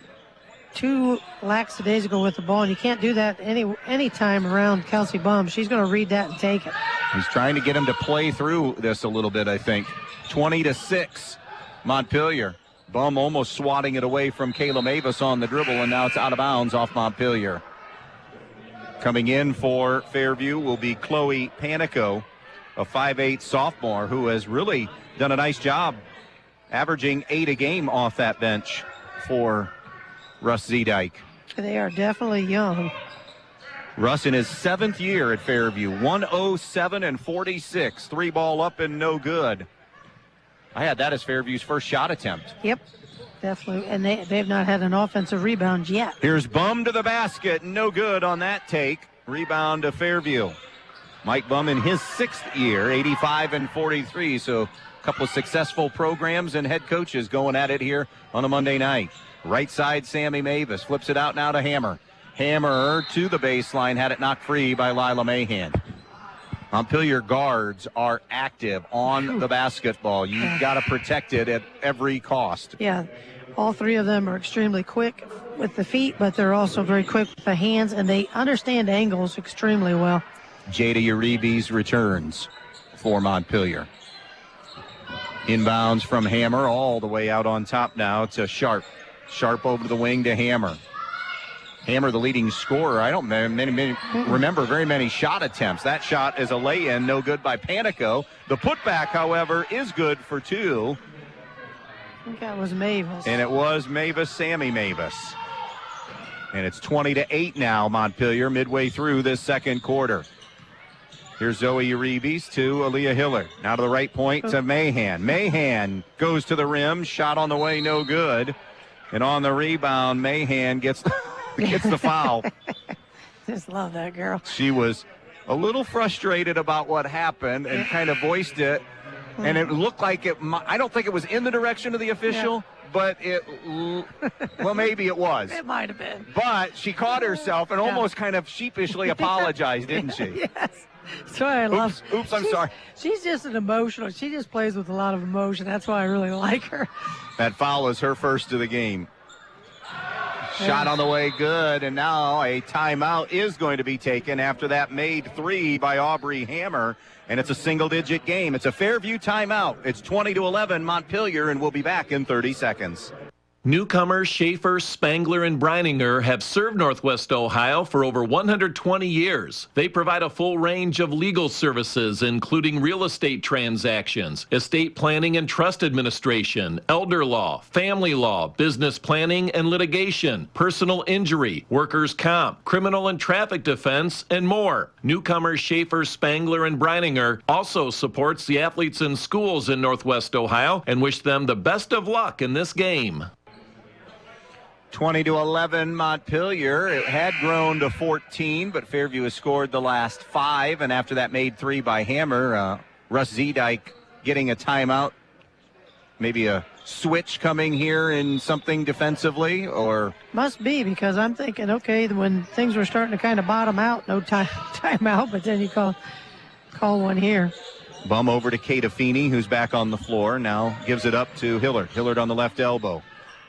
too lackadaisical with the ball, and you can't do that any time around Kelsey Bum. She's going to read that and take it. He's trying to get him to play through this a little bit, I think. 20-6, Montpelier. Bum almost swatting it away from Kayla Mavis on the dribble, and now it's out of bounds off Montpelier. Coming in for Fairview will be Chloe Panico, a 5'8 sophomore who has really done a nice job averaging 8 a game off that bench for Russ Zedike. They are definitely young. Russ in his 7th year at Fairview, 107-46. 3 ball up and no good. I had that as Fairview's first shot attempt. Yep, definitely. And they've not had an offensive rebound yet. Here's Bum to the basket. No good on that take. Rebound to Fairview. Mike Bum in his 6th year, 85-43. So a couple of successful programs and head coaches going at it here on a Monday night. Right side, Sammy Mavis flips it out now to Hammer. Hammer to the baseline, had it knocked free by Lila Mahan. Montpelier guards are active on the basketball. You've got to protect it at every cost. Yeah, all 3 of them are extremely quick with the feet, but they're also very quick with the hands, and they understand angles extremely well. Jada Uribe's returns for Montpelier. Inbounds from Hammer all the way out on top now to Sharp. Sharp over the wing to Hammer. Hammer, the leading scorer. I don't remember very many shot attempts. That shot is a lay-in, no good by Panico. The putback, however, is good for 2. I think that was Mavis. And it was Mavis, Sammy Mavis. And it's 20-8 now, Montpelier, midway through this second quarter. Here's Zoe Uribe's to Aaliyah Hiller. Now to the right point to Mahan. Mahan goes to the rim. Shot on the way, no good. And on the rebound, Mahan gets the foul. Just love that girl. She was a little frustrated about what happened and kind of voiced it. And it looked like I don't think it was in the direction of the official, but well, maybe it was. It might have been. But she caught herself and almost kind of sheepishly apologized, didn't she? Yes. That's why I love. Oops, I'm sorry. She's just an emotional. She just plays with a lot of emotion. That's why I really like her. That foul is her first of the game. Shot on the way, good, and now a timeout is going to be taken after that made 3 by Aubrey Hammer, and it's a single-digit game. It's a Fairview timeout. It's 20-11 Montpelier, and we'll be back in 30 seconds. Newcomers Schaefer, Spangler, and Breininger have served Northwest Ohio for over 120 years. They provide a full range of legal services, including real estate transactions, estate planning and trust administration, elder law, family law, business planning and litigation, personal injury, workers' comp, criminal and traffic defense, and more. Newcomers Schaefer, Spangler, and Breininger also supports the athletes in schools in Northwest Ohio and wish them the best of luck in this game. 20-11 Montpelier. It had grown to 14, but Fairview has scored the last 5, and after that made 3 by Hammer. Russ Zedike getting a timeout. Maybe a switch coming here in something defensively, or? Must be, because I'm thinking, okay, when things were starting to kind of bottom out, no timeout, but then you call one here. Bum over to Kata Feeney, who's back on the floor. Now gives it up to Hillard. Hillard on the left elbow.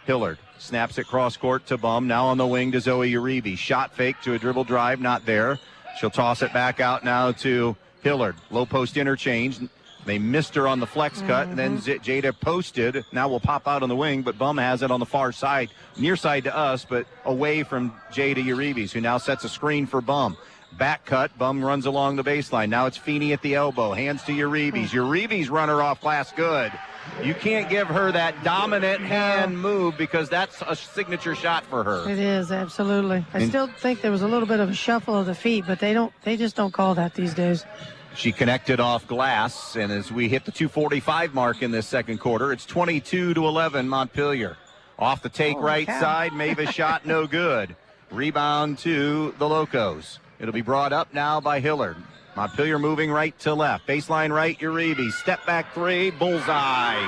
Hillard snaps it cross court to Bum. Now on the wing to Zoe Uribe. Shot fake to a dribble drive, not there. She'll toss it back out now to Hillard. Low post interchange. They missed her on the flex cut, and then Jada posted. Now will pop out on the wing, but Bum has it on the far side, near side to us, but away from Jada Uribe, who now sets a screen for Bum. Back cut, Bum runs along the baseline. Now it's Feeney at the elbow. Hands to Uribe's. Uribe's runner off glass, good. You can't give her that dominant hand move because that's a signature shot for her. It is, absolutely. I still think there was a little bit of a shuffle of the feet, but they just don't call that these days. She connected off glass, and as we hit the 2:45 mark in this second quarter, it's 22-11 Montpelier. Off the take side, Mavis shot no good. Rebound to the Locos. It'll be brought up now by Hillard. Montpelier moving right to left. Baseline right, Uribe. Step back three, bullseye.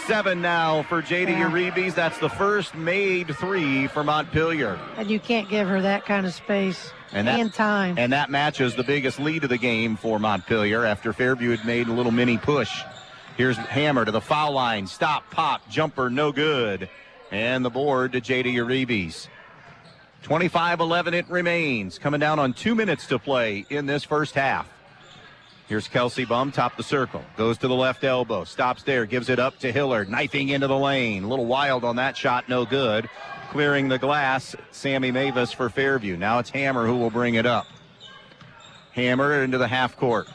7 now for Jada Uribe. That's the first made three for Montpelier. And you can't give her that kind of space and time. And that matches the biggest lead of the game for Montpelier after Fairview had made a little mini push. Here's Hammer to the foul line. Stop, pop, jumper, no good. And the board to Jada Uribe. 25-11 it remains. Coming down on 2 minutes to play in this first half. Here's Kelsey Bum, top the circle. Goes to the left elbow. Stops there. Gives it up to Hillard. Knifing into the lane. A little wild on that shot. No good. Clearing the glass. Sammy Mavis for Fairview. Now it's Hammer who will bring it up. Hammer into the half court.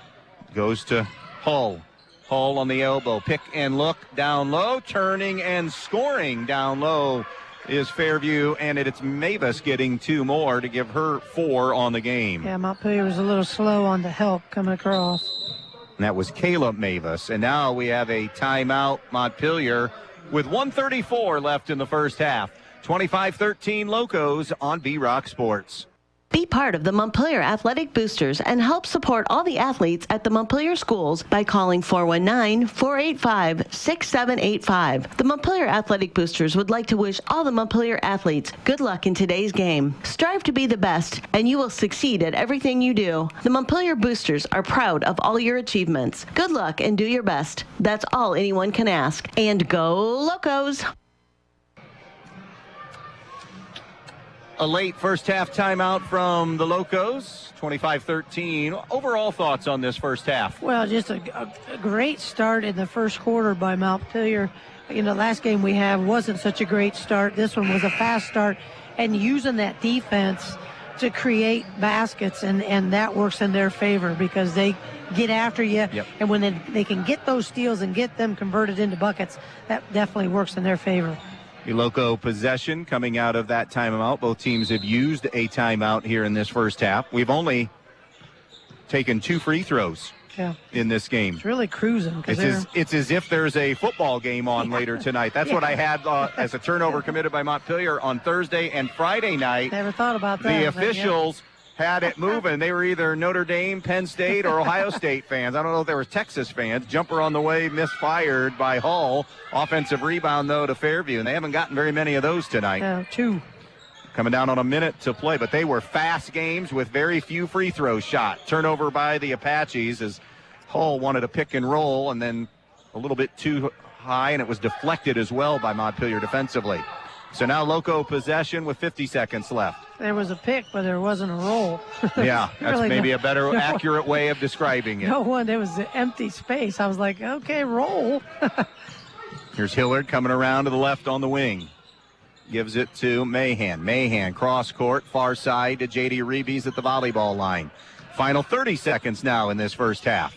Goes to Hull. Hull on the elbow. Pick and look. Down low. Turning and scoring down low is Fairview, and it's Mavis getting 2 more to give her 4 on the game. Yeah, Montpelier was a little slow on the help coming across. And that was Caleb Mavis. And now we have a timeout, Montpelier, with 1:34 left in the first half. 25-13 Locos on B-Rock Sports. Be part of the Montpelier Athletic Boosters and help support all the athletes at the Montpelier schools by calling 419-485-6785. The Montpelier Athletic Boosters would like to wish all the Montpelier athletes good luck in today's game. Strive to be the best, and you will succeed at everything you do. The Montpelier Boosters are proud of all your achievements. Good luck and do your best. That's all anyone can ask. And go Locos! A late first half timeout from the Locos, 25-13. Overall thoughts on this first half? Well, just a great start in the first quarter by Montpelier. You know, last game we had wasn't such a great start. This one was a fast start, and using that defense to create baskets, and that works in their favor because they get after you. Yep. And when they can get those steals and get them converted into buckets, that definitely works in their favor. The Loco possession coming out of that timeout. Both teams have used a timeout here in this first half. We've only taken 2 free throws in this game. It's really cruising. It's as if there's a football game on later tonight. That's what I had as a turnover committed by Montpelier on Thursday and Friday night. Never thought about that. The officials had it moving. They were either Notre Dame, Penn State, or Ohio State fans. I don't know if they were Texas fans. Jumper on the way, misfired by Hull. Offensive rebound, though, to Fairview, and they haven't gotten very many of those tonight. 2. Coming down on a minute to play, but they were fast games with very few free throws shot. Turnover by the Apaches as Hull wanted a pick and roll, and then a little bit too high, and it was deflected as well by Montpelier defensively. So now Loco possession with 50 seconds left. There was a pick, but there wasn't a roll. Yeah, that's really maybe a better, accurate way of describing it. No one, there was an empty space. I was like, okay, roll. Here's Hillard coming around to the left on the wing. Gives it to Mahan. Mahan, cross court, far side to J.D. Uribe at the volleyball line. Final 30 seconds now in this first half.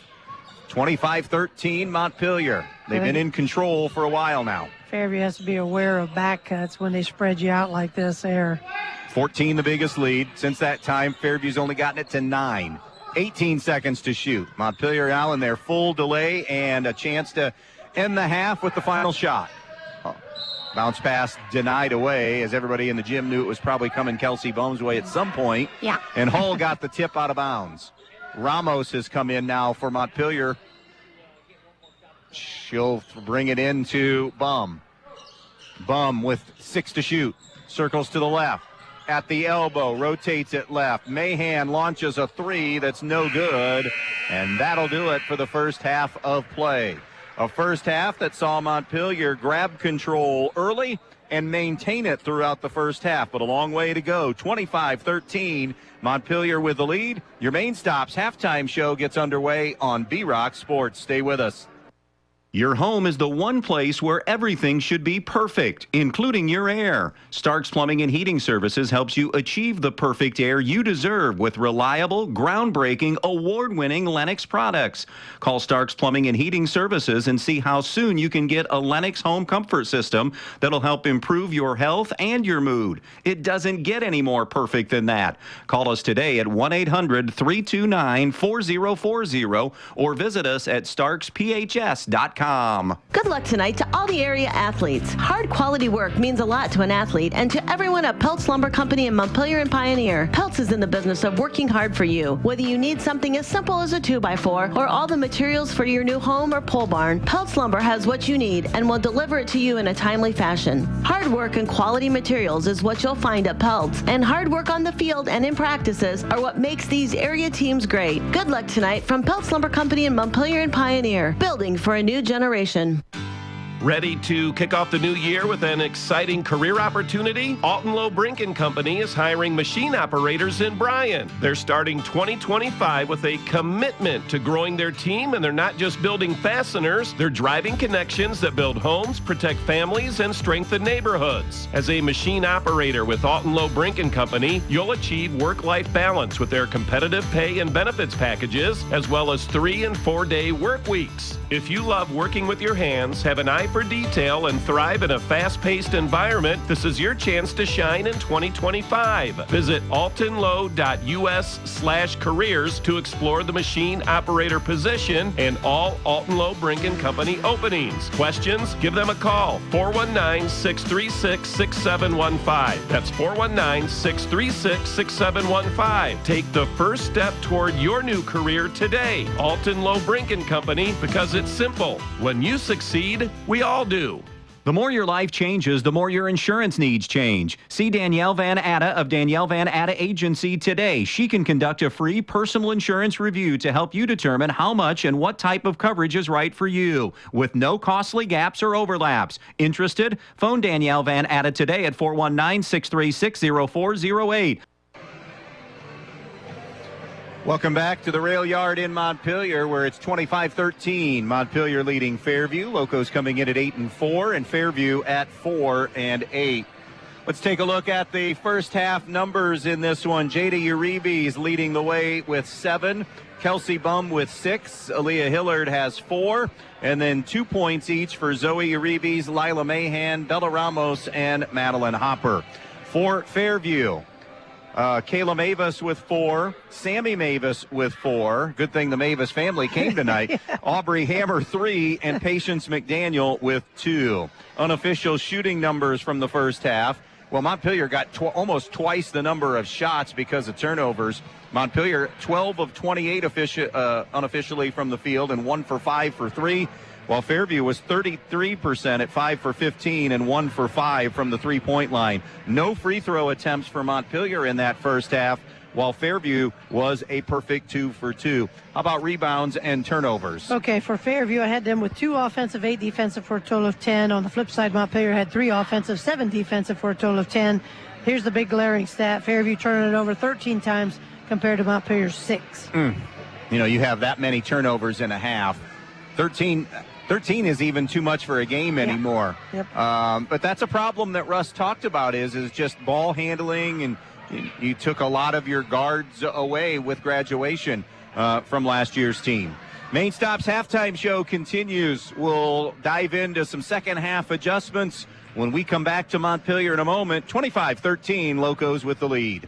25-13 Montpelier. They've been in control for a while now. Fairview has to be aware of back cuts when they spread you out like this there. 14 the biggest lead. Since that time, Fairview's only gotten it to 9. 18 seconds to shoot. Montpelier now in their full delay and a chance to end the half with the final shot. Bounce pass denied away as everybody in the gym knew it was probably coming Kelsey Bum's way at some point. Yeah. And Hull got the tip out of bounds. Ramos has come in now for Montpelier. She'll bring it into Bum. Bum with 6 to shoot. Circles to the left. At the elbow, rotates it left. Mahan launches a 3 that's no good. And that'll do it for the first half of play. A first half that saw Montpelier grab control early and maintain it throughout the first half, but a long way to go. 25-13, Montpelier with the lead. Your main stops halftime show gets underway on B-Rock Sports. Stay with us. Your home is the one place where everything should be perfect, including your air. Stark's Plumbing and Heating Services helps you achieve the perfect air you deserve with reliable, groundbreaking, award-winning Lennox products. Call Stark's Plumbing and Heating Services and see how soon you can get a Lennox home comfort system that'll help improve your health and your mood. It doesn't get any more perfect than that. Call us today at 1-800-329-4040 or visit us at starksphs.com. Good luck tonight to all the area athletes. Hard quality work means a lot to an athlete and to everyone at Peltz Lumber Company in Montpelier and Pioneer. Peltz is in the business of working hard for you. Whether you need something as simple as a 2x4 or all the materials for your new home or pole barn, Peltz Lumber has what you need and will deliver it to you in a timely fashion. Hard work and quality materials is what you'll find at Peltz, and hard work on the field and in practices are what makes these area teams great. Good luck tonight from Peltz Lumber Company in Montpelier and Pioneer, building for a new generation. Ready to kick off the new year with an exciting career opportunity? Alton Lowe Brink & Company is hiring machine operators in Bryan. They're starting 2025 with a commitment to growing their team, and they're not just building fasteners, they're driving connections that build homes, protect families, and strengthen neighborhoods. As a machine operator with Alton Lowe Brink & Company, you'll achieve work-life balance with their competitive pay and benefits packages, as well as 3- and 4-day work weeks. If you love working with your hands, have an eye for detail, and thrive in a fast-paced environment, this is your chance to shine in 2025. Visit altonlowe.us/careers to explore the machine operator position and all Alton Lowe Brink & Company openings. Questions? Give them a call. 419-636-6715. That's 419-636-6715. Take the first step toward your new career today. Alton Lowe Brink & Company, because it's simple. When you succeed, we all do. The more your life changes, the more your insurance needs change. See Danielle Van Atta of Danielle Van Atta Agency today. She can conduct a free personal insurance review to help you determine how much and what type of coverage is right for you, with no costly gaps or overlaps. Interested? Phone Danielle Van Atta today at 419-636-0408. Welcome back to the Rail Yard in Montpelier, where it's 25-13. Montpelier leading Fairview. Locos coming in at 8-4, and Fairview at 4-8. Let's take a look at the first half numbers in this one. Jada Uribe leading the way with 7. Kelsey Bum with 6. Aaliyah Hillard has 4. And then 2 points each for Zoe Uribe, Lila Mahan, Bella Ramos, and Madeline Hopper. For Fairview, Kayla Mavis with 4, Sammy Mavis with 4. Good thing the Mavis family came tonight. Yeah. Aubrey Hammer 3, and Patience McDaniel with 2. Unofficial shooting numbers from the first half. Well, Montpelier got almost twice the number of shots because of turnovers. Montpelier 12 of 28 unofficially from the field, and 1 for 5 for 3. While Fairview was 33% at 5 for 15 and 1 for 5 from the three-point line. No free throw attempts for Montpelier in that first half, while Fairview was a perfect 2 for 2. How about rebounds and turnovers? Okay, for Fairview, I had them with 2 offensive, 8 defensive for a total of 10. On the flip side, Montpelier had 3 offensive, 7 defensive for a total of 10. Here's the big glaring stat. Fairview turning it over 13 times compared to Montpelier's 6. You know, you have that many turnovers in a half. 13 is even too much for a game anymore. Yep. But that's a problem that Russ talked about is just ball handling, and you took a lot of your guards away with graduation from last year's team. Main Stop's halftime show continues. We'll dive into some second half adjustments when we come back to Montpelier in a moment. 25-13, Locos with the lead.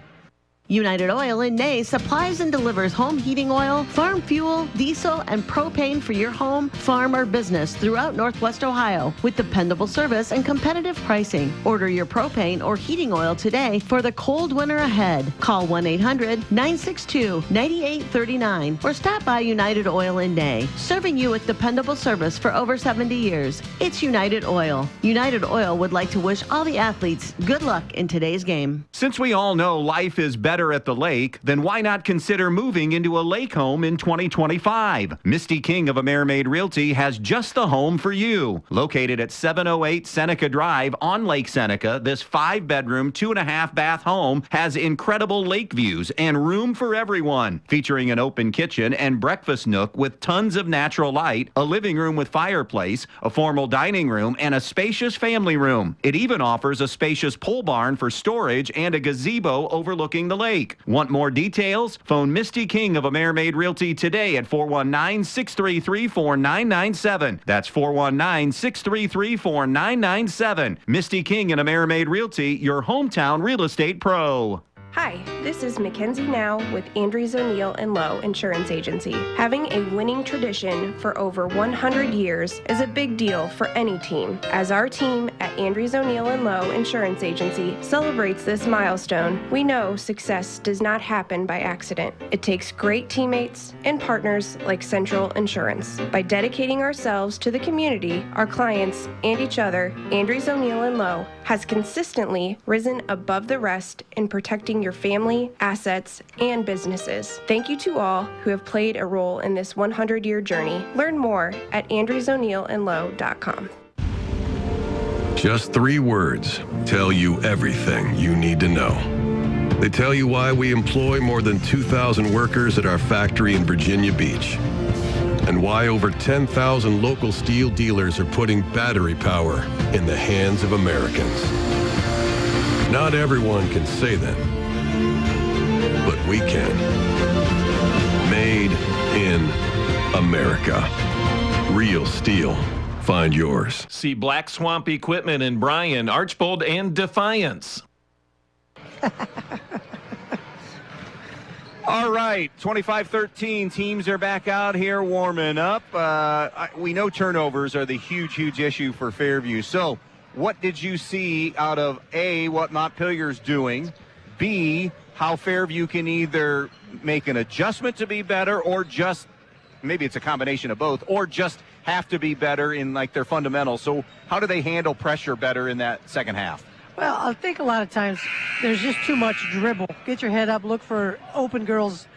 United Oil in Ney supplies and delivers home heating oil, farm fuel, diesel, and propane for your home, farm, or business throughout Northwest Ohio with dependable service and competitive pricing. Order your propane or heating oil today for the cold winter ahead. Call 1-800-962-9839 or stop by United Oil in Ney, serving you with dependable service for over 70 years. It's United Oil. United Oil would like to wish all the athletes good luck in today's game. Since we all know life is better better at the lake, then why not consider moving into a lake home in 2025? Misty King of AmeriMade Realty has just the home for you. Located at 708 Seneca Drive on Lake Seneca, this 5-bedroom, 2.5-bath home has incredible lake views and room for everyone. Featuring an open kitchen and breakfast nook with tons of natural light, a living room with fireplace, a formal dining room, and a spacious family room. It even offers a spacious pole barn for storage and a gazebo overlooking the lake. Want more details? Phone Misty King of AmeriMade Realty today at 419-633-4997. That's 419-633-4997. Misty King and AmeriMade Realty, your hometown real estate pro. Hi, this is Mackenzie Now with Andrews O'Neill & Lowe Insurance Agency. Having a winning tradition for over 100 years is a big deal for any team. As our team at Andrews O'Neill & Lowe Insurance Agency celebrates this milestone, we know success does not happen by accident. It takes great teammates and partners like Central Insurance. By dedicating ourselves to the community, our clients, and each other, Andrews O'Neill & Lowe has consistently risen above the rest in protecting your family, assets, and businesses. Thank you to all who have played a role in this 100-year journey. Learn more at andrewsoneillandlowe.com. Just 3 words tell you everything you need to know. They tell you why we employ more than 2,000 workers at our factory in Virginia Beach, and why over 10,000 local steel dealers are putting battery power in the hands of Americans. Not everyone can say that, but we can. Made in America. Real steel. Find yours. See Black Swamp Equipment in Bryan, Archbold, and Defiance. All right, 25-13, teams are back out here warming up. We know turnovers are the huge issue for Fairview. So what did you see out of A, what Montpelier's doing, B, how Fairview can either make an adjustment to be better or just, maybe it's a combination of both, or just have to be better in like their fundamentals. So how do they handle pressure better in that second half? Well, I think a lot of times there's just too much dribble. Get your head up, look for open girls,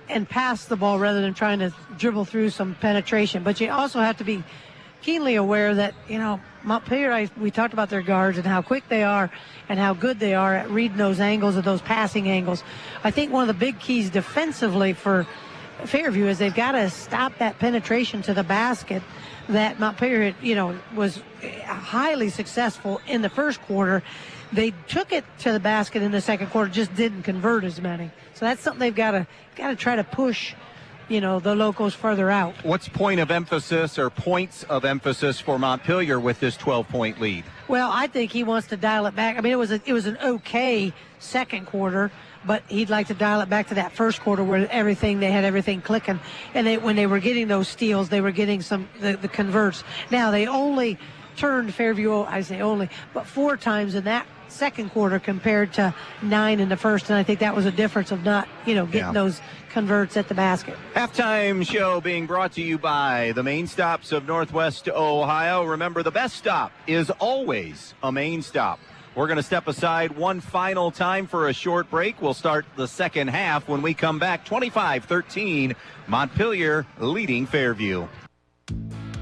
and pass the ball rather than trying to dribble through some penetration. But you also have to be keenly aware that, Montpelier, we talked about their guards and how quick they are and how good they are at reading those angles and those passing angles. I think one of the big keys defensively for Fairview is they've got to stop that penetration to the basket that Montpelier, was highly successful in the first quarter. They took it to the basket in the second quarter, just didn't convert as many. So that's something they've got to try to push, the locals further out. What's point of emphasis or points of emphasis for Montpelier with this 12-point lead? Well, I think he wants to dial it back. I mean, it was an okay second quarter, but he'd like to dial it back to that first quarter where they had everything clicking. And when they were getting those steals, they were getting the converts. Now, they only turned Fairview, I say only, but 4 times in that second quarter compared to 9 in the first. And I think that was a difference of not, getting those converts at the basket. Halftime show being brought to you by the Main Stops of Northwest Ohio. Remember, the best stop is always a Main Stop. We're going to step aside one final time for a short break. We'll start the second half when we come back. 25-13, Montpelier leading Fairview.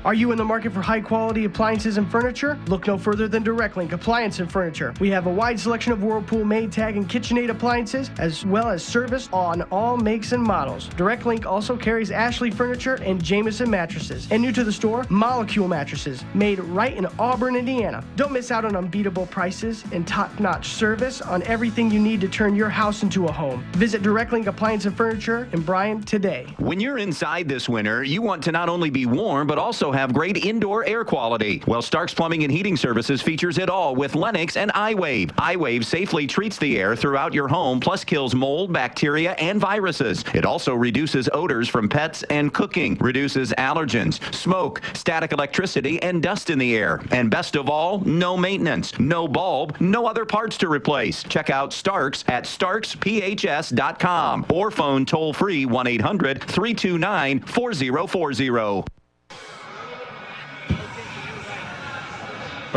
Are you in the market for high-quality appliances and furniture? Look no further than Direct Link Appliance and Furniture. We have a wide selection of Whirlpool, Maytag, and KitchenAid appliances, as well as service on all makes and models. Direct Link also carries Ashley Furniture and Jameson mattresses. And new to the store, Molecule mattresses, made right in Auburn, Indiana. Don't miss out on unbeatable prices and top-notch service on everything you need to turn your house into a home. Visit Direct Link Appliance and Furniture in Bryan today. When you're inside this winter, you want to not only be warm, but also have great indoor air quality. Well, Stark's Plumbing and Heating Services features it all with Lennox and iWave. iWave safely treats the air throughout your home, plus kills mold, bacteria, and viruses. It also reduces odors from pets and cooking, reduces allergens, smoke, static electricity, and dust in the air. And best of all, no maintenance, no bulb, no other parts to replace. Check out Stark's at starksphs.com or phone toll-free 1-800-329-4040.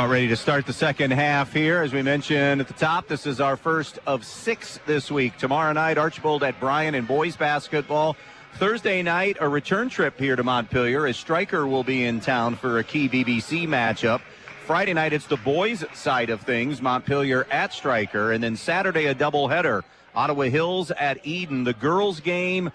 About ready to start the second half here. As we mentioned at the top, this is our first of 6 this week. Tomorrow night, Archbold at Bryan in boys basketball. Thursday night, a return trip here to Montpelier as Stryker will be in town for a key BBC matchup. Friday night, it's the boys' side of things, Montpelier at Stryker. And then Saturday, a doubleheader, Ottawa Hills at Eden. The girls' game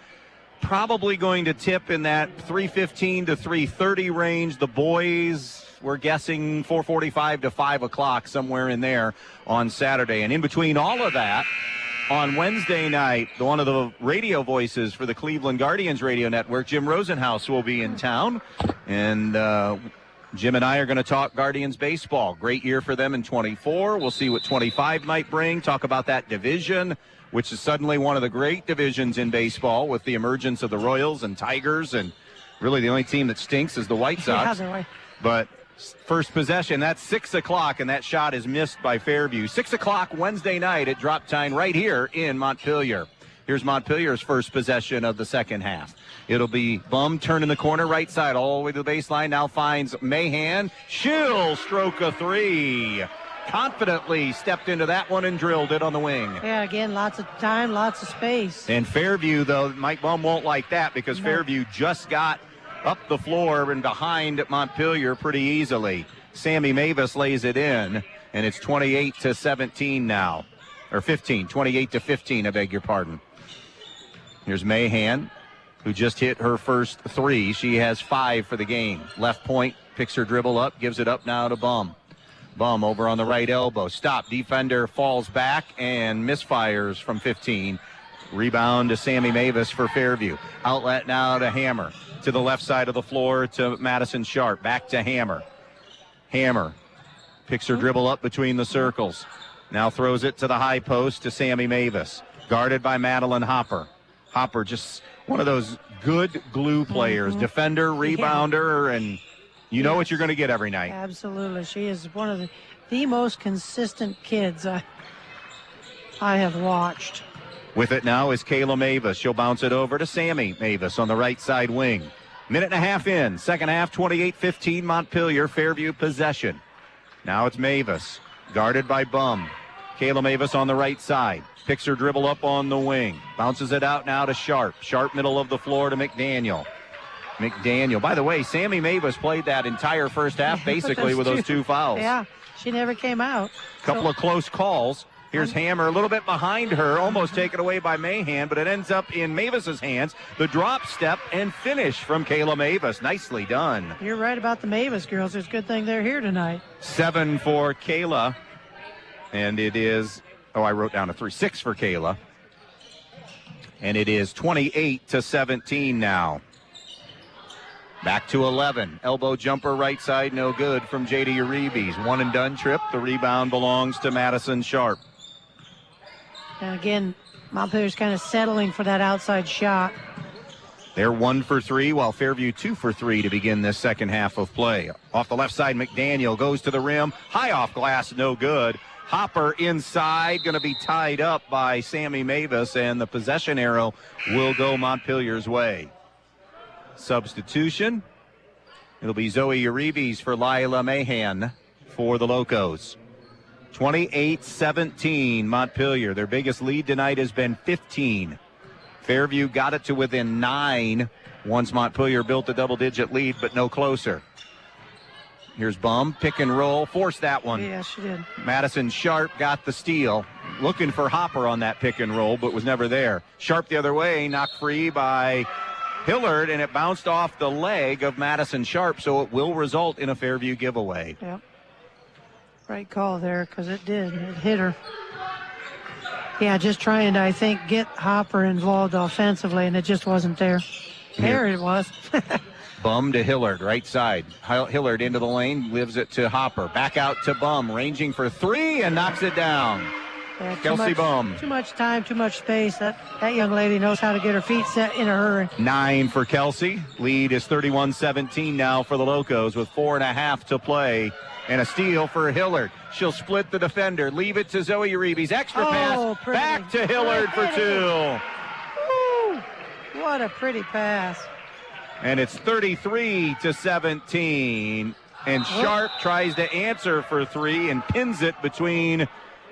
probably going to tip in that 3:15 to 3:30 range. The boys, we're guessing 4:45 to 5 o'clock, somewhere in there on Saturday. And in between all of that, on Wednesday night, one of the radio voices for the Cleveland Guardians radio network, Jim Rosenhaus, will be in town. And Jim and I are going to talk Guardians baseball. Great year for them in 24. We'll see what 25 might bring. Talk about that division, which is suddenly one of the great divisions in baseball with the emergence of the Royals and Tigers. And really the only team that stinks is the White Sox. Yeah, but first possession, that's 6 o'clock, and that shot is missed by Fairview. 6 o'clock Wednesday night at Drop Time right here in Montpelier. Here's Montpelier's first possession of the second half. It'll be Bum turning the corner right side all the way to the baseline. Now finds Mahan. She'll stroke a 3. Confidently stepped into that one and drilled it on the wing. Yeah, again, lots of time, lots of space. And Fairview, though, Mike Bum won't like that because Fairview just got up the floor and behind Montpelier pretty easily. Sammy Mavis lays it in, and it's 28 to 17 now. Or 15, 28 to 15, I beg your pardon. Here's Mahan, who just hit her first 3. She has 5 for the game. Left point, picks her dribble up, gives it up now to Bum. Bum over on the right elbow. Stop. Defender falls back and misfires from 15. Rebound to Sammy Mavis for Fairview. Outlet now to Hammer. To the left side of the floor to Madison Sharp. Back to Hammer. Hammer picks her dribble up between the circles. Now throws it to the high post to Sammy Mavis. Guarded by Madeline Hopper. Hopper just one of those good glue players. Defender, rebounder, and you know what you're going to get every night. Absolutely. She is one of the most consistent kids I have watched. With it now is Kayla Mavis. She'll bounce it over to Sammy Mavis on the right side wing. Minute and a half in. Second half, 28-15 Montpelier. Fairview possession. Now it's Mavis. Guarded by Bum. Kayla Mavis on the right side. Picks her dribble up on the wing. Bounces it out now to Sharp. Sharp middle of the floor to McDaniel. McDaniel. By the way, Sammy Mavis played that entire first half basically with those 2 fouls. Yeah, she never came out. Couple of close calls. Here's Hammer a little bit behind her, almost taken away by Mahan, but it ends up in Mavis's hands. The drop step and finish from Kayla Mavis. Nicely done. You're right about the Mavis girls. It's a good thing they're here tonight. 7 for Kayla. And it is, I wrote down a 3. 6 for Kayla. And it is 28 to 17 now. Back to 11. Elbow jumper right side, no good from J.D. Uribe's. One and done trip. The rebound belongs to Madison Sharp. And again, Montpelier's kind of settling for that outside shot. They're 1 for 3, while Fairview 2 for 3 to begin this second half of play. Off the left side, McDaniel goes to the rim. High off glass, no good. Hopper inside, going to be tied up by Sammy Mavis, and the possession arrow will go Montpelier's way. Substitution. It'll be Zoe Uribe's for Lila Mahan for the Locos. 28-17 Montpelier. Their biggest lead tonight has been 15. Fairview got it to within 9 once Montpelier built a double-digit lead, but no closer. Here's Bum, pick and roll, forced that one. Yeah, she did. Madison Sharp got the steal. Looking for Hopper on that pick and roll, but was never there. Sharp the other way, knocked free by Hillard, and it bounced off the leg of Madison Sharp, so it will result in a Fairview giveaway. Yep. Right call there, because it did. It hit her. Yeah, just trying to, I think, get Hopper involved offensively, and it just wasn't there. There it was. Bum to Hillard, right side. Hillard into the lane, lives it to Hopper. Back out to Bum, ranging for 3, and knocks it down. Yeah, Kelsey Bum. Too much time, too much space. That young lady knows how to get her feet set in a hurry. 9 for Kelsey. Lead is 31-17 now for the Locos with 4.5 to play. And a steal for Hillard. She'll split the defender. Leave it to Zoe Uribe's. Extra pass. Pretty. Back to Hillard for 2. Woo, what a pretty pass. And it's 33-17. And Sharp tries to answer for 3 and pins it between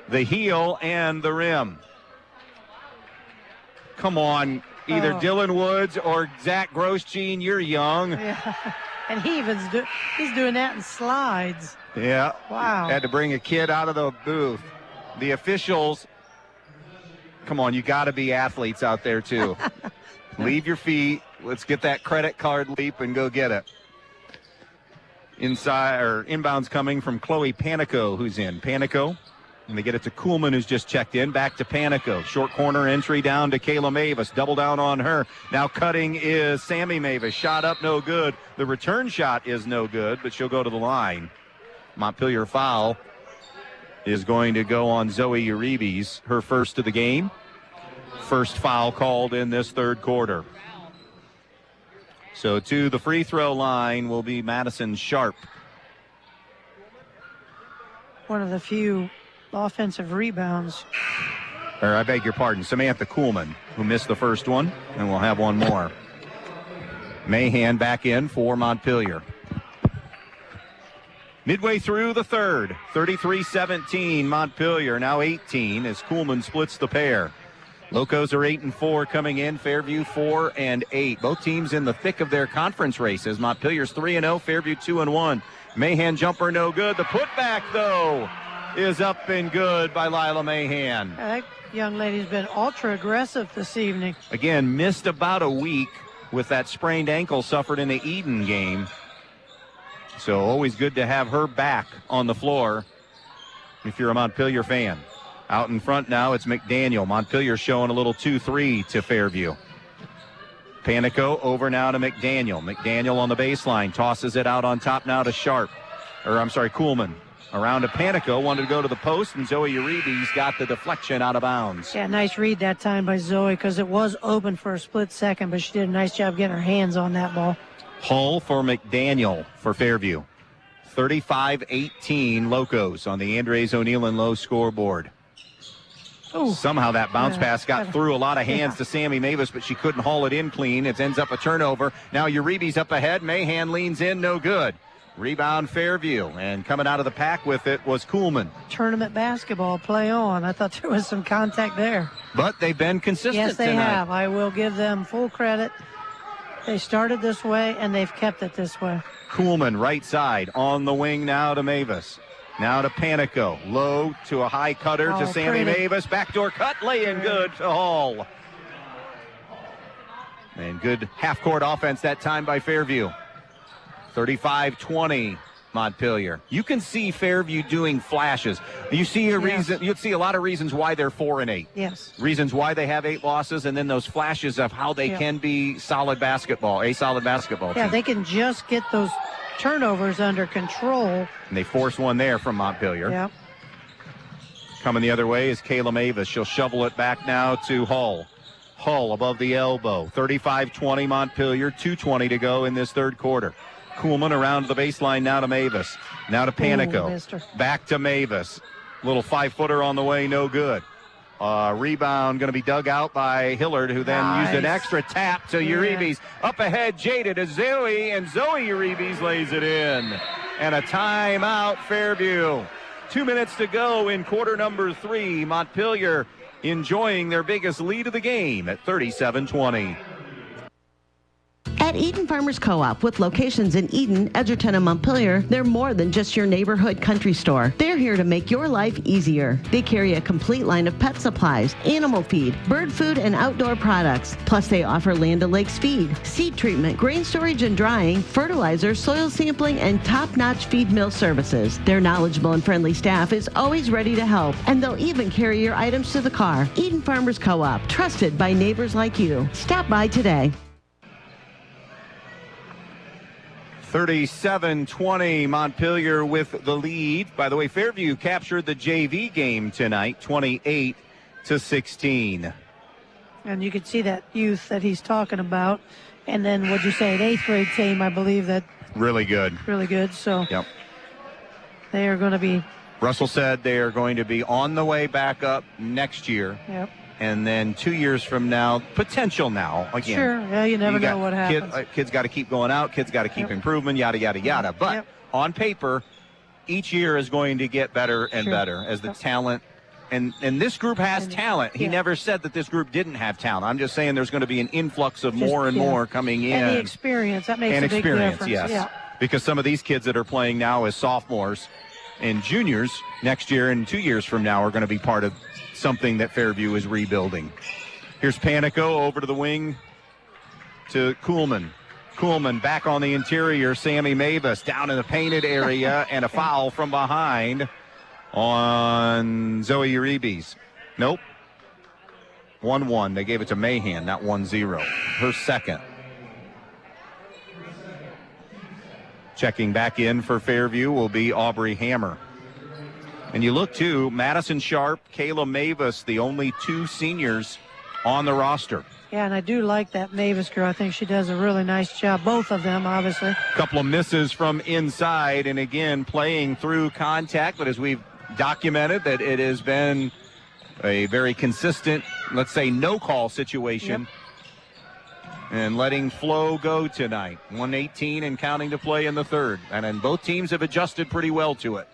the heel and the rim. Come on, either Dylan Woods or Zach Grosjean, you're young. Yeah. And he's doing that in slides. Yeah. Wow. Had to bring a kid out of the booth. The officials, come on, you got to be athletes out there too. Leave your feet. Let's get that credit card leap and go get it. Inbounds coming from Chloe Panico, who's in. Panico, and they get it to Kuhlman, who's just checked in. Back to Panico. Short corner entry down to Kayla Mavis. Double down on her. Now cutting is Sammy Mavis. Shot up, no good. The return shot is no good, but she'll go to the line. Montpelier foul is going to go on Zoe Uribe, her first of the game. First foul called in this third quarter. So to the free throw line will be Madison Sharp. One of the few offensive rebounds. Or I beg your pardon, Samantha Kuhlman, who missed the first one, and we'll have one more. Mahan back in for Montpelier. Midway through the third, 33-17, Montpelier now 18 as Kuhlman splits the pair. Locos are 8-4 coming in. Fairview 4-8. Both teams in the thick of their conference races. Montpelier's 3-0. Fairview 2-1. Mahan jumper no good. The putback though is up and good by Lila Mahan. That young lady's been ultra aggressive this evening. Again, missed about a week with that sprained ankle suffered in the Eden game. So always good to have her back on the floor if you're a Montpelier fan. Out in front now, it's McDaniel. Montpelier showing a little 2-3 to Fairview. Panico over now to McDaniel. McDaniel on the baseline. Tosses it out on top now to Kuhlman. Around to Panico. Wanted to go to the post, and Zoe Uribe's got the deflection out of bounds. Yeah, nice read that time by Zoe because it was open for a split second, but she did a nice job getting her hands on that ball. Hull for McDaniel for Fairview. 35-18 Locos on the Andres O'Neill and Lowe scoreboard. Ooh. Somehow that bounce pass got through a lot of hands to Sammy Mavis, but she couldn't haul it in clean. It ends up a turnover. Now Uribe's up ahead. Mahan leans in, no good. Rebound Fairview, and coming out of the pack with it was Kuhlman. Tournament basketball, play on. I thought there was some contact there. But they've been consistent Yes, they tonight. have. I will give them full credit. They started this way, and they've kept it this way. Kuhlman, right side, on the wing now to Mavis. Now to Panico. Low to a high cutter to Sammy Mavis. Backdoor cut, lay-in good to Hall. And good half-court offense that time by Fairview. 35-20 Montpelier. You can see Fairview doing flashes. You see you'd see a lot of reasons why they're 4-8. Yes. Reasons why they have 8 losses, and then those flashes of how they can be solid basketball team. Yeah, they can just get those turnovers under control. And they force one there from Montpelier. Yep. Coming the other way is Kayla Mavis. She'll shovel it back now to Hull. Hull above the elbow. 35-20 Montpelier. 2:20 to go in this third quarter. Kuhlman around the baseline now to Mavis. Now to Panico. Back to Mavis. Little 5-footer on the way, no good. Rebound going to be dug out by Hillard, who then used an extra tap to Uribe's. Up ahead, Jada to Zoe, and Zoe Uribe's lays it in. And a timeout, Fairview. 2 minutes to go in quarter number 3. Montpelier enjoying their biggest lead of the game at 37-20. At Eden Farmers Co-op, with locations in Eden, Edgerton, and Montpelier, they're more than just your neighborhood country store. They're here to make your life easier. They carry a complete line of pet supplies, animal feed, bird food, and outdoor products. Plus, they offer Land O'Lakes feed, seed treatment, grain storage and drying, fertilizer, soil sampling, and top-notch feed mill services. Their knowledgeable and friendly staff is always ready to help, and they'll even carry your items to the car. Eden Farmers Co-op, trusted by neighbors like you. Stop by today. 37-20, Montpelier with the lead. By the way, Fairview captured the JV game tonight, 28-16. And you can see that youth that he's talking about. And then, what'd you say, an 8th grade team, I believe that. Really good. Really good. So yep. They are going to be. Russell said they are going to be on the way back up next year. Yep. And then 2 years from now, potential now. Again, sure. Yeah, you never know what happens. Kids got to keep going out. Kids got to keep improving, yada, yada, yada. But on paper, each year is going to get better and better as the talent. And this group has talent. He never said that this group didn't have talent. I'm just saying there's going to be an influx of more and more coming in. And the experience. That makes a big difference. Yes. Yeah. Because some of these kids that are playing now as sophomores and juniors next year and 2 years from now are going to be part of something that Fairview is rebuilding. Here's Panico over to the wing to Kuhlman. Kuhlman back on the interior. Sammy Mavis down in the painted area and a foul from behind on Zoe Uribe's. Nope. 1-1. They gave it to Mahan, not 1-0. Her second. Checking back in for Fairview will be Aubrey Hammer. And you look, too, Madison Sharp, Kayla Mavis, the only 2 seniors on the roster. Yeah, and I do like that Mavis girl. I think she does a really nice job. Both of them, obviously. A couple of misses from inside, and again, playing through contact. But as we've documented, that it has been a very consistent, let's say, no-call situation. And letting flow go tonight. 1:18 and counting to play in the third. And then both teams have adjusted pretty well to it.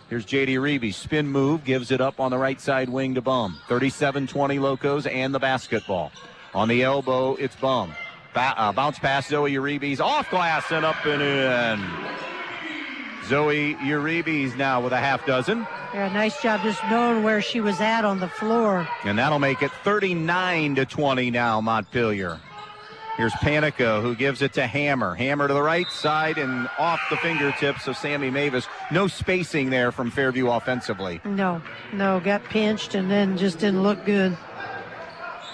Here's J.D. Reeby. Spin move, gives it up on the right side wing to Bum. 37-20 Locos and the basketball. On the elbow, it's Bum. Bounce pass, Zoe Uribe's off glass and up and in. Zoe Uribe's now with a half dozen. Yeah, nice job just knowing where she was at on the floor. And that'll make it 39-20 now, Montpelier. Here's Panico, who gives it to Hammer. Hammer to the right side and off the fingertips of Sammy Mavis. No spacing there from Fairview offensively. No, got pinched and then just didn't look good.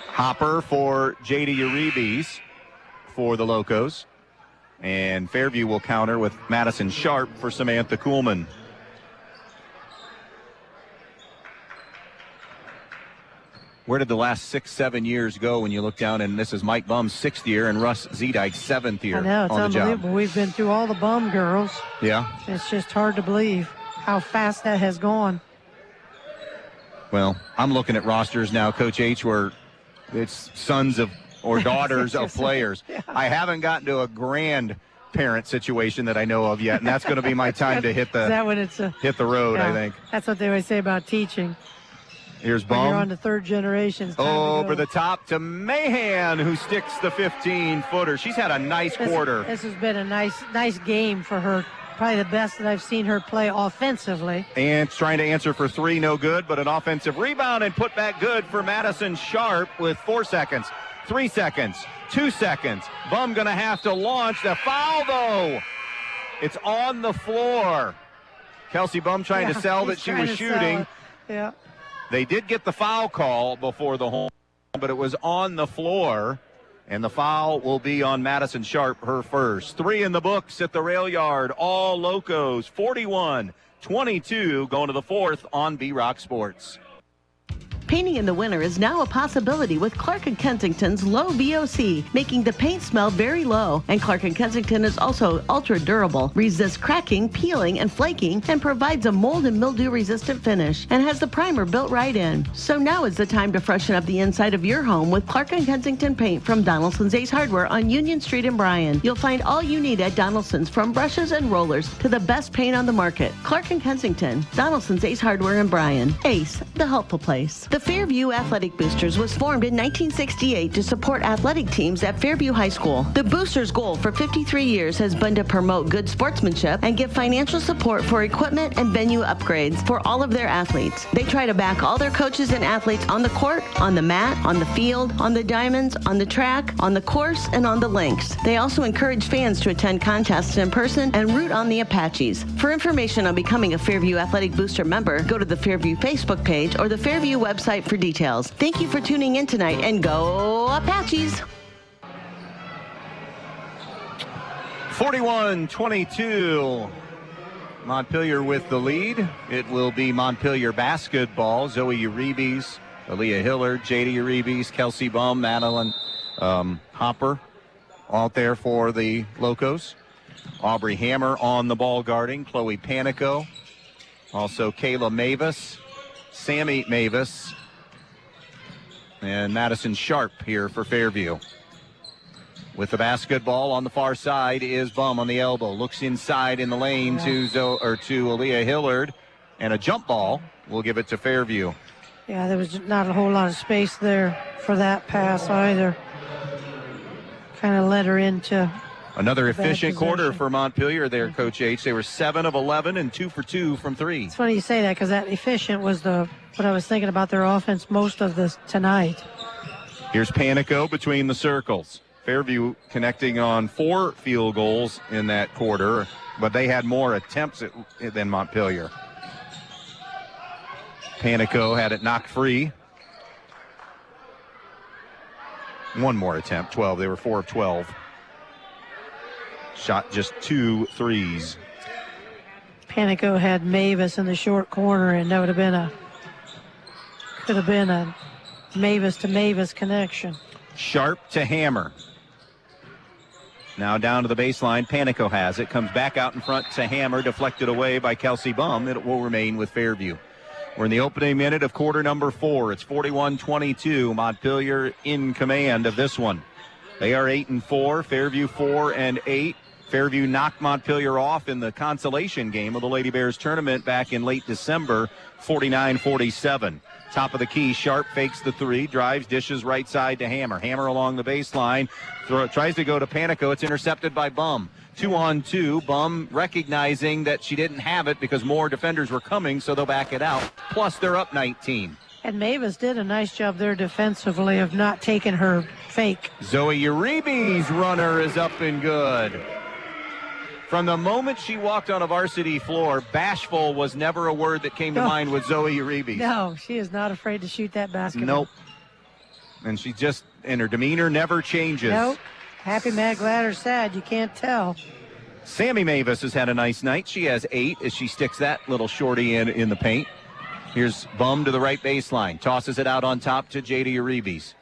Hopper for J.D. Uribe's for the Locos. And Fairview will counter with Madison Sharp for Samantha Kuhlman. Where did the last 6-7 years go when you look down, and this is Mike Bum's 6th year and Russ Zedike's 7th year on the job? I know, it's unbelievable. We've been through all the Bum girls. Yeah. It's just hard to believe how fast that has gone. Well, I'm looking at rosters now, Coach H, where it's sons of or daughters of players. Yeah. I haven't gotten to a grandparent situation that I know of yet, and that's going to be my time to hit the, hit the road, I think. That's what they always say about teaching. Here's Bum. You're on the third generation. Over the top to Mahan, who sticks the 15-footer. She's had a nice quarter. This has been a nice game for her. Probably the best that I've seen her play offensively. And trying to answer for 3, no good, but an offensive rebound and put back good for Madison Sharp with 4 seconds, 3 seconds, 2 seconds. Bum going to have to launch. The foul, though. It's on the floor. Kelsey Bum trying to sell that she was shooting. Yeah. They did get the foul call before the home, but it was on the floor, and the foul will be on Madison Sharp, her first. 3 in the books at the rail yard. All Locos, 41-22, going to the fourth on B-Rock Sports. Painting in the winter is now a possibility with Clark & Kensington's low VOC, making the paint smell very low. And Clark & Kensington is also ultra durable, resists cracking, peeling, and flaking, and provides a mold and mildew resistant finish, and has the primer built right in. So now is the time to freshen up the inside of your home with Clark & Kensington paint from Donaldson's Ace Hardware on Union Street in Bryan. You'll find all you need at Donaldson's, from brushes and rollers to the best paint on the market. Clark & Kensington, Donaldson's Ace Hardware in Bryan. Ace, the helpful place. The Fairview Athletic Boosters was formed in 1968 to support athletic teams at Fairview High School. The Boosters' goal for 53 years has been to promote good sportsmanship and give financial support for equipment and venue upgrades for all of their athletes. They try to back all their coaches and athletes on the court, on the mat, on the field, on the diamonds, on the track, on the course, and on the links. They also encourage fans to attend contests in person and root on the Apaches. For information on becoming a Fairview Athletic Booster member, go to the Fairview Facebook page or the Fairview website for details. Thank you for tuning in tonight, and go Apaches! 41-22. Montpelier with the lead. It will be Montpelier basketball. Zoe Uribe's, Aaliyah Hillard, J.D. Uribe's, Kelsey Bum, Madeline Hopper out there for the Locos. Aubrey Hammer on the ball guarding. Chloe Panico. Also Kayla Mavis, Sammy Mavis, And Madison Sharp here for Fairview. With the basketball on the far side is Bum on the elbow. Looks inside in the lane to Aaliyah Hillard. And a jump ball. We'll give it to Fairview. Yeah, there was not a whole lot of space there for that pass either. Kind of led her into another efficient quarter for Montpelier there, Coach H. They were 7 of 11 and 2 for 2 from 3. It's funny you say that because that efficient was what I was thinking about their offense most of this tonight. Here's Panico between the circles. Fairview connecting on 4 field goals in that quarter, but they had more attempts than Montpelier. Panico had it knocked free. One more attempt, 12. They were 4 of 12. Shot just 2 threes. Panico had Mavis in the short corner, and that could have been a Mavis to Mavis connection. Sharp to Hammer. Now down to the baseline. Panico has it. Comes back out in front to Hammer. Deflected away by Kelsey Bum. It will remain with Fairview. We're in the opening minute of quarter number 4. It's 41-22. Montpelier in command of this one. They are 8-4. Fairview 4-8. Fairview knocked Montpelier off in the consolation game of the Lady Bears tournament back in late December, 49-47. Top of the key, Sharp fakes the 3, drives, dishes right side to Hammer. Hammer along the baseline, tries to go to Panico. It's intercepted by Bum. 2-on-2. Bum recognizing that she didn't have it because more defenders were coming, so they'll back it out. Plus, they're up 19. And Mavis did a nice job there defensively of not taking her fake. Zoe Uribe's runner is up and good. From the moment she walked on a varsity floor, bashful was never a word that came to mind with Zoe Uribe. No, she is not afraid to shoot that basketball. Nope. And her demeanor never changes. Nope. Happy, mad, glad, or sad, you can't tell. Sammy Mavis has had a nice night. She has 8 as she sticks that little shorty in the paint. Here's Bum to the right baseline. Tosses it out on top to J.D. Uribe's.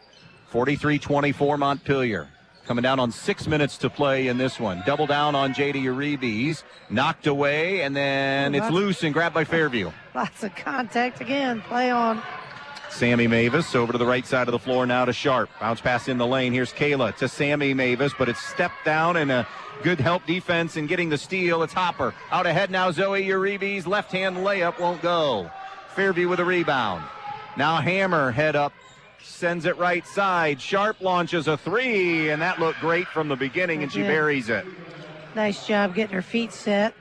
43-24 Montpelier. Coming down on 6 minutes to play in this one. Double down on J.D. Uribe's. Knocked away, and then it's loose and grabbed by Fairview. Lots of contact again. Play on. Sammy Mavis over to the right side of the floor now to Sharp. Bounce pass in the lane. Here's Kayla to Sammy Mavis, but it's stepped down and a good help defense in getting the steal. It's Hopper. Out ahead now, Zoe Uribe's left-hand layup won't go. Fairview with a rebound. Now Hammer head up. Sends it right side. Sharp launches a 3, and that looked great from the beginning, and she buries it. Nice job getting her feet set.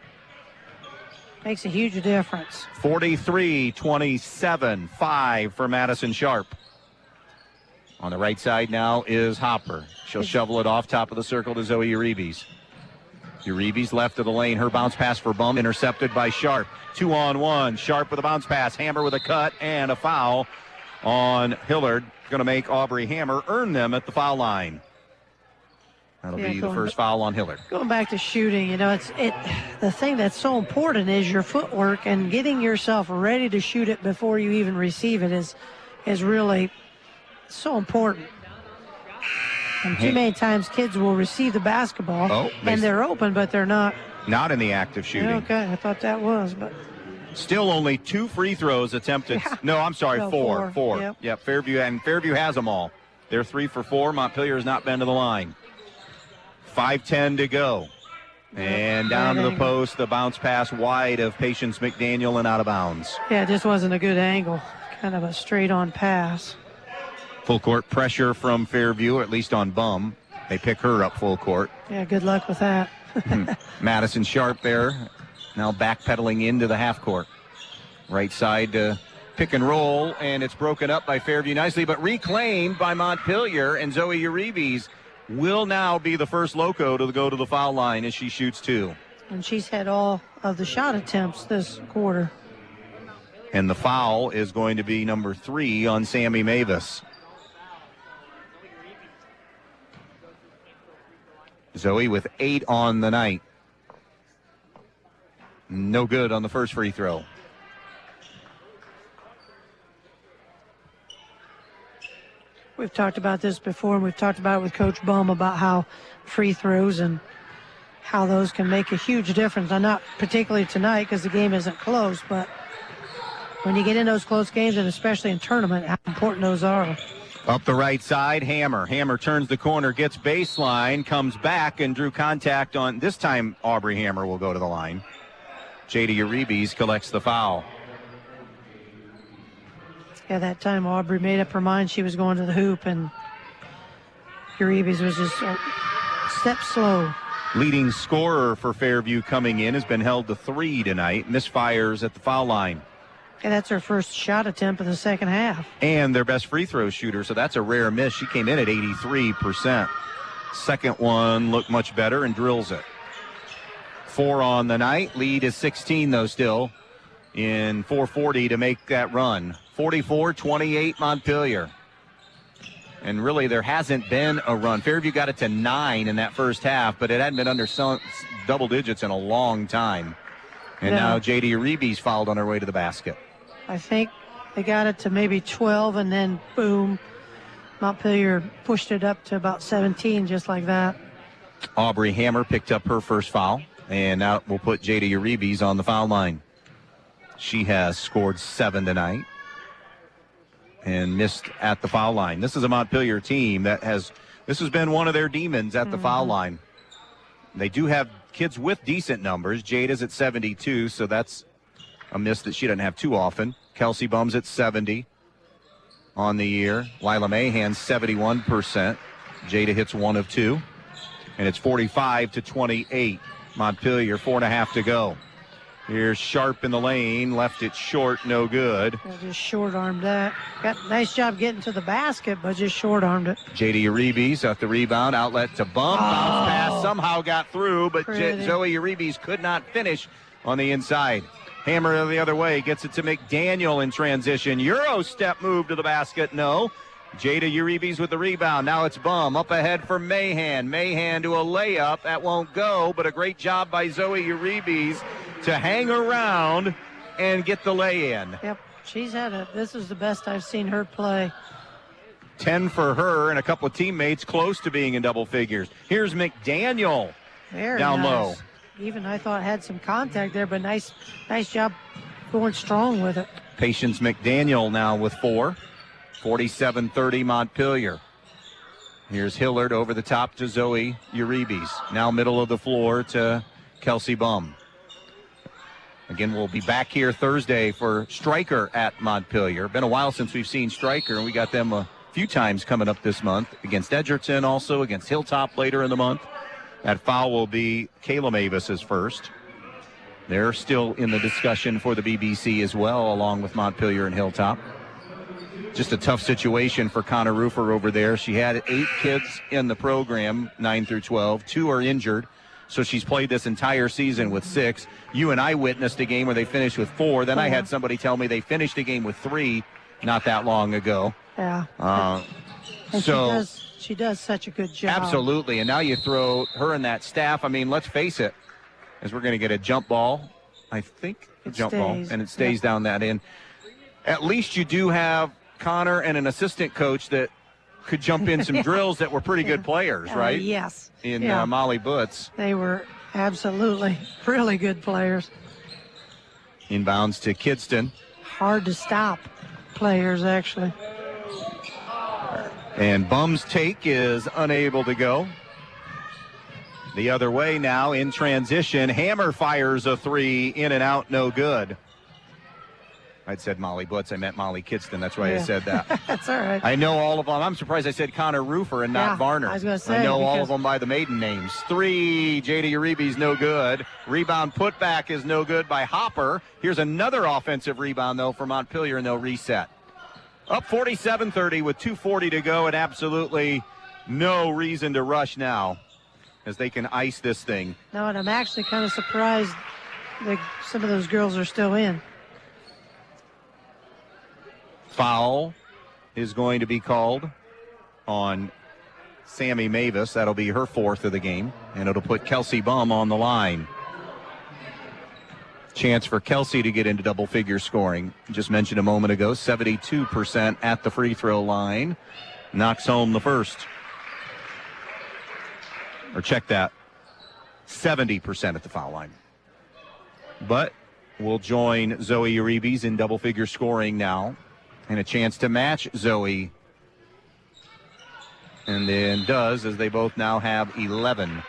Makes a huge difference. 43-27, 5 for Madison Sharp. On the right side now is Hopper. She'll shovel it off top of the circle to Zoe Uribe's. Uribe's left of the lane. Her bounce pass for Bum, intercepted by Sharp. 2-on-1. Sharp with a bounce pass. Hammer with a cut and a foul on Hillard. Going to make Aubrey Hammer earn them at the foul line. That'll be the first foul on Hillard. Going back to shooting, the thing that's so important is your footwork, and getting yourself ready to shoot it before you even receive it is really so important. And too many times kids will receive the basketball and they're open, but they're not in the act of shooting. Okay, I thought that was, but still only 2 free throws attempted. Yeah. No, I'm sorry, 4. Yep. Fairview has them all. They're 3 for 4. Montpelier has not been to the line. 5:10 to go. And down to the post, the bounce pass wide of Patience McDaniel and out of bounds. Yeah, it just wasn't a good angle. Kind of a straight-on pass. Full court pressure from Fairview, at least on Bum. They pick her up full court. Yeah, good luck with that. Madison Sharp there. Now backpedaling into the half court. Right side to pick and roll, and it's broken up by Fairview nicely, but reclaimed by Montpelier, and Zoe Uribe's will now be the first loco to go to the foul line as she shoots 2. And she's had all of the shot attempts this quarter. And the foul is going to be number 3 on Sammy Mavis. Zoe with 8 on the night. No good on the first free throw. We've talked about this before, and we've talked about it with Coach Bum about how free throws and how those can make a huge difference. Now, not particularly tonight because the game isn't close, but when you get in those close games, and especially in tournament, how important those are. Up the right side, Hammer. Hammer turns the corner, gets baseline, comes back, and drew contact on. This time, Aubrey Hammer will go to the line. Jada Uribe collects the foul. Yeah, that time Aubrey made up her mind she was going to the hoop, and Uribe was just a step slow. Leading scorer for Fairview coming in has been held to 3 tonight. Misfires at the foul line. And that's her first shot attempt of the second half. And their best free throw shooter, so that's a rare miss. She came in at 83%. Second one looked much better and drills it. 4 on the night. Lead is 16, though, still in 4:40 to make that run. 44-28 Montpelier. And really, there hasn't been a run. Fairview got it to 9 in that first half, but it hadn't been under double digits in a long time. And now J.D. Uribe's fouled on her way to the basket. I think they got it to maybe 12, and then boom, Montpelier pushed it up to about 17, just like that. Aubrey Hammer picked up her first foul, and now we'll put J.D. Uribe's on the foul line. She has scored 7 tonight and missed at the foul line. This is a Montpelier team this has been one of their demons at the foul line. They do have kids with decent numbers. Jade is at 72, so that's a miss that she doesn't have too often. Kelsey Bum's at 70 on the year. Lila Mahan's 71%. Jada hits 1 of 2. And it's 45-28. Montpelier, 4.5 to go. Here's Sharp in the lane. Left it short, no good. Just short-armed that. Got a nice job getting to the basket, but just short-armed it. J.D. Uribe's at the rebound. Outlet to Bum. Bounce pass somehow got through, but Zoe Uribe's could not finish on the inside. Hammer the other way. Gets it to McDaniel in transition. Euro step move to the basket. No. Jada Uribe's with the rebound. Now it's Bum. Up ahead for Mahan. Mahan to a layup. That won't go, but a great job by Zoe Uribe's to hang around and get the lay-in. Yep. This is the best I've seen her play. 10 for her and a couple of teammates close to being in double figures. Here's McDaniel down low. Even I thought had some contact there, but nice job going strong with it. Patience McDaniel now with 4. 47-30 Montpelier. Here's Hillard over the top to Zoe Uribe's. Now middle of the floor to Kelsey Bum. Again, we'll be back here Thursday for Stryker at Montpelier. Been a while since we've seen Stryker, and we got them a few times coming up this month. Against Edgerton, also against Hilltop later in the month. That foul will be Kayla Mavis's first. They're still in the discussion for the BBC as well, along with Montpelier and Hilltop. Just a tough situation for Connor Rufer over there. She had 8 kids in the program, 9 through 12. 2 are injured. So she's played this entire season with 6. You and I witnessed a game where they finished with 4. Then I had somebody tell me they finished a game with 3 not that long ago. Yeah. So she does such a good job. Absolutely. And now you throw her and that staff. I mean, let's face it, as we're going to get a jump ball, I think, and it stays down that end. At least you do have Connor and an assistant coach that could jump in some drills that were pretty good players, right? Yes. In Molly Butts. They were absolutely really good players. Inbounds to Kidston. Hard to stop players, actually. And Bum's take is unable to go. The other way now in transition. Hammer fires a 3, in and out, no good. I'd said Molly Butts. I meant Molly Kidston. That's why I said that. That's all right. I know all of them. I'm surprised I said Connor Rufer and not Varner. I was going to say. I know all of them by the maiden names. 3, J.D. Uribe's no good. Rebound putback is no good by Hopper. Here's another offensive rebound, though, for Montpelier, and they'll reset. Up 47-30 with 2:40 to go, and absolutely no reason to rush now as they can ice this thing. No, and I'm actually kind of surprised that some of those girls are still in. Foul is going to be called on Sammy Mavis. That'll be her 4th of the game, and it'll put Kelsey Bum on the line. Chance for Kelsey to get into double-figure scoring. Just mentioned a moment ago, 72% at the free throw line. Knocks home the first. Or check that, 70% at the foul line. But we'll join Zoe Uribe's in double-figure scoring now. And a chance to match Zoe and then does, as they both now have 11.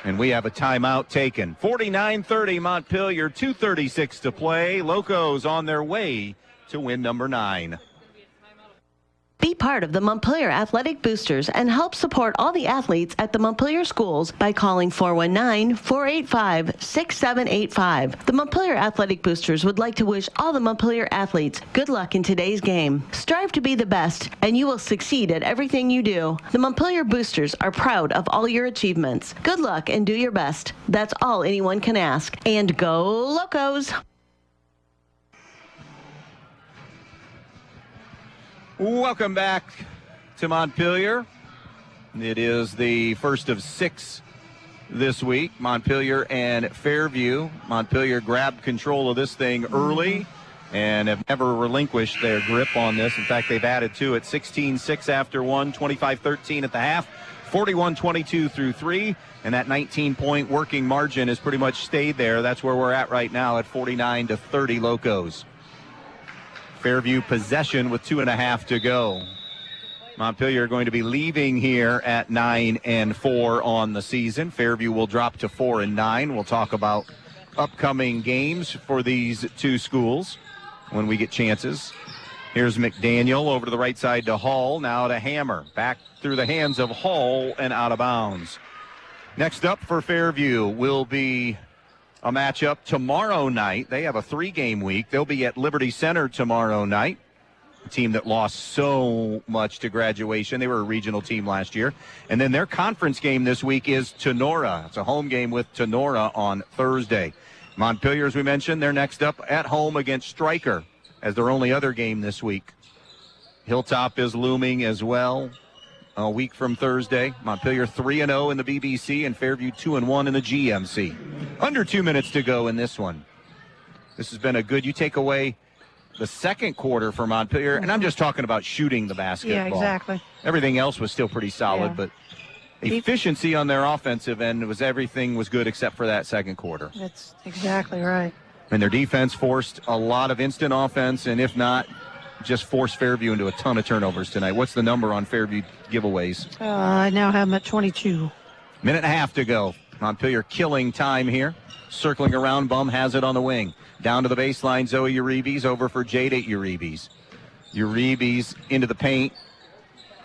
And we have a timeout taken. 49-30 Montpelier, 2:36 to play. Locos on their way to win number 9. Be part of the Montpelier Athletic Boosters and help support all the athletes at the Montpelier schools by calling 419-485-6785. The Montpelier Athletic Boosters would like to wish all the Montpelier athletes good luck in today's game. Strive to be the best, and you will succeed at everything you do. The Montpelier Boosters are proud of all your achievements. Good luck and do your best. That's all anyone can ask. And go Locos! Welcome back to Montpelier. It is the first of 6 this week, Montpelier and Fairview. Montpelier grabbed control of this thing early and have never relinquished their grip on this. In fact, they've added to it 16-6 after 1, 25-13 at the half, 41-22 through 3, and that 19-point working margin has pretty much stayed there. That's where we're at right now at 49-30 Locos. Fairview possession with 2.5 to go. Montpelier going to be leaving here at 9-4 on the season. Fairview will drop to 4-9. We'll talk about upcoming games for these two schools when we get chances. Here's McDaniel over to the right side to Hall. Now to Hammer. Back through the hands of Hall and out of bounds. Next up for Fairview will be a matchup tomorrow night. They have a 3-game week. They'll be at Liberty Center tomorrow night. A team that lost so much to graduation. They were a regional team last year. And then their conference game this week is Tenora. It's a home game with Tenora on Thursday. Montpelier, as we mentioned, they're next up at home against Stryker as their only other game this week. Hilltop is looming as well. A week from Thursday. Montpelier 3-0 in the BBC and Fairview 2-1 in the GMC. Under 2 minutes to go in this one. This has been a good, you take away the second quarter for Montpelier, and I'm just talking about shooting the basketball. Yeah, exactly. Everything else was still pretty solid, but efficiency on their offensive end everything was good except for that second quarter. That's exactly right. And their defense forced a lot of instant offense, and if not, just forced Fairview into a ton of turnovers tonight. What's the number on Fairview giveaways? I now have them at 22. Minute and a half to go. Montpelier killing time here. Circling around, Bum has it on the wing. Down to the baseline, Zoe Uribe's over for Jada Uribe's. Uribe's into the paint.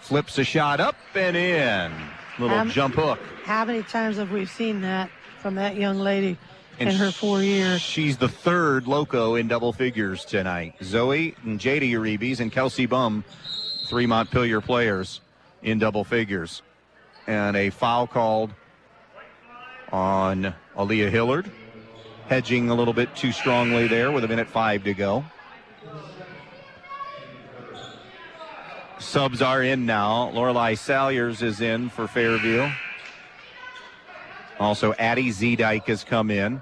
Flips a shot up and in. Little jump hook. How many times have we seen that from that young lady in her 4 years? She's the third Loco in double figures tonight. Zoe and Jada Uribe's and Kelsey Bum, 3 Montpelier players in double figures. And a foul called on Aaliyah Hillard. Hedging a little bit too strongly there with 1:05 to go. Subs are in now. Lorelei Salyers is in for Fairview. Also, Addie Zedike has come in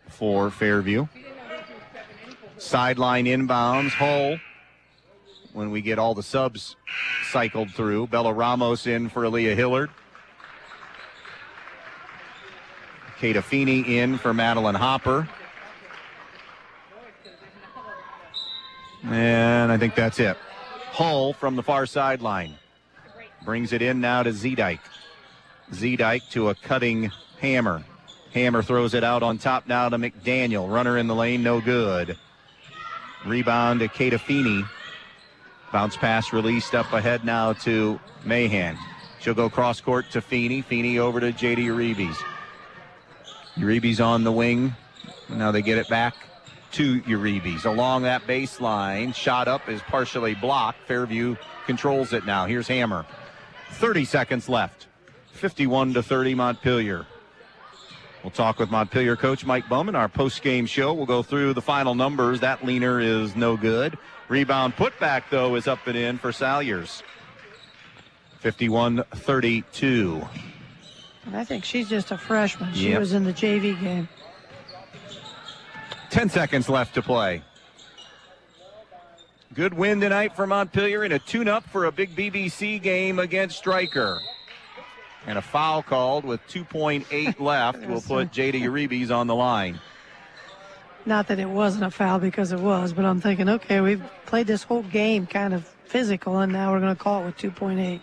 for Fairview. Sideline inbounds. Hull, when we get all the subs cycled through. Bella Ramos in for Aaliyah Hillard. Kata Feeney in for Madeline Hopper. And I think that's it. Hull from the far sideline. Brings it in now to Zedike. Zedike to a cutting Hammer. Hammer throws it out on top now to McDaniel. Runner in the lane, no good. Rebound to Kata Feeney. Bounce pass released up ahead now to Mahan. She'll go cross court to Feeney. Feeney over to J.D. Uribe's. Uribe's on the wing. Now they get it back to Uribe's. Along that baseline. Shot up is partially blocked. Fairview controls it now. Here's Hammer. 30 seconds left. 51-30 Montpelier. We'll talk with Montpelier coach Mike Bum in our post-game show. We'll go through the final numbers. That leaner is no good. Rebound putback, though, is up and in for Salyers. 51-32. And I think she's just a freshman. She was in the JV game. 10 seconds left to play. Good win tonight for Montpelier and a tune-up for a big BBC game against Stryker. And a foul called with 2.8 left will put Jada Uribe's on the line. Not that it wasn't a foul because it was, but I'm thinking, okay, we've played this whole game kind of physical, and now we're going to call it with 2.8.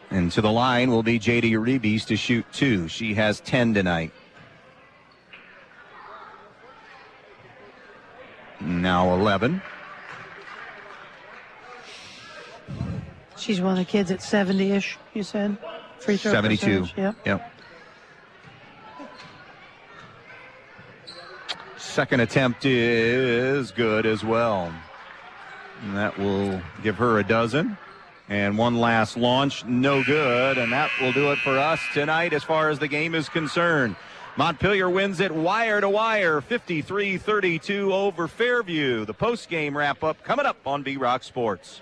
And to the line will be J.D. Rebes to shoot 2. She has 10 tonight. Now 11. She's one of the kids at 70-ish, you said? Free throw 72. Yep. Second attempt is good as well. And that will give her a dozen. And one last launch, no good. And that will do it for us tonight as far as the game is concerned. Montpelier wins it wire to wire, 53-32 over Fairview. The post-game wrap-up coming up on V-Rock Sports.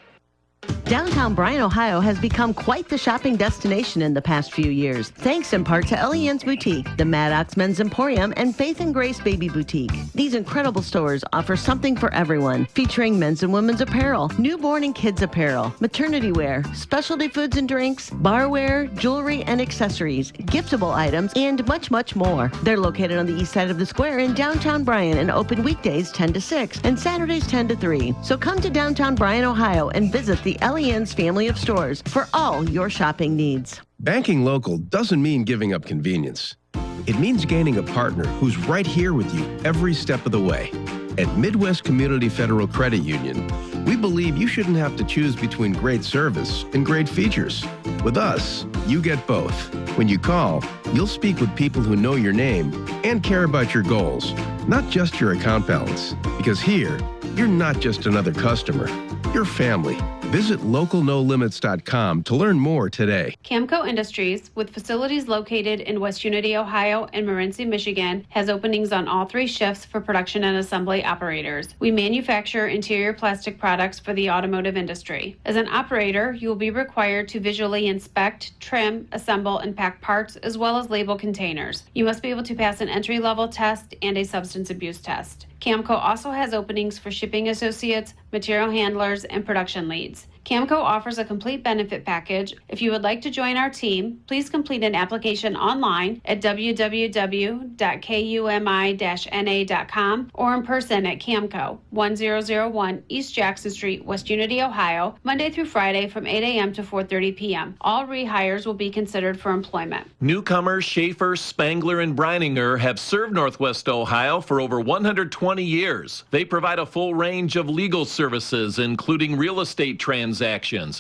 Downtown Bryan, Ohio has become quite the shopping destination in the past few years, thanks in part to Elian's Boutique, the Maddox Men's Emporium, and Faith and Grace Baby Boutique. These incredible stores offer something for everyone, featuring men's and women's apparel, newborn and kids apparel, maternity wear, specialty foods and drinks, barware, jewelry and accessories, giftable items, and much, much more. They're located on the east side of the square in downtown Bryan and open weekdays 10 to 6 and Saturdays 10 to 3. So come to downtown Bryan, Ohio and visit the Elian's family of stores for all your shopping needs. Banking local doesn't mean giving up convenience. It means gaining a partner who's right here with you every step of the way. At Midwest Community Federal Credit Union, we believe you shouldn't have to choose between great service and great features. With us, you get both. When you call, you'll speak with people who know your name and care about your goals, not just your account balance. Because here, you're not just another customer, you're family. Visit localnolimits.com to learn more today. Camco Industries, with facilities located in West Unity, Ohio and Montpelier, Michigan, has openings on all 3 shifts for production and assembly operators. We manufacture interior plastic products for the automotive industry. As an operator, you will be required to visually inspect, trim, assemble, and pack parts, as well as label containers. You must be able to pass an entry-level test and a substance abuse test. Camco also has openings for shipping associates, material handlers, and production leads. Camco offers a complete benefit package. If you would like to join our team, please complete an application online at www.kumi-na.com or in person at Camco, 1001 East Jackson Street, West Unity, Ohio, Monday through Friday from 8 a.m. to 4:30 p.m. All rehires will be considered for employment. Newcomers Schaefer, Spangler, and Breininger have served Northwest Ohio for over 120 years. They provide a full range of legal services, including real estate transactions,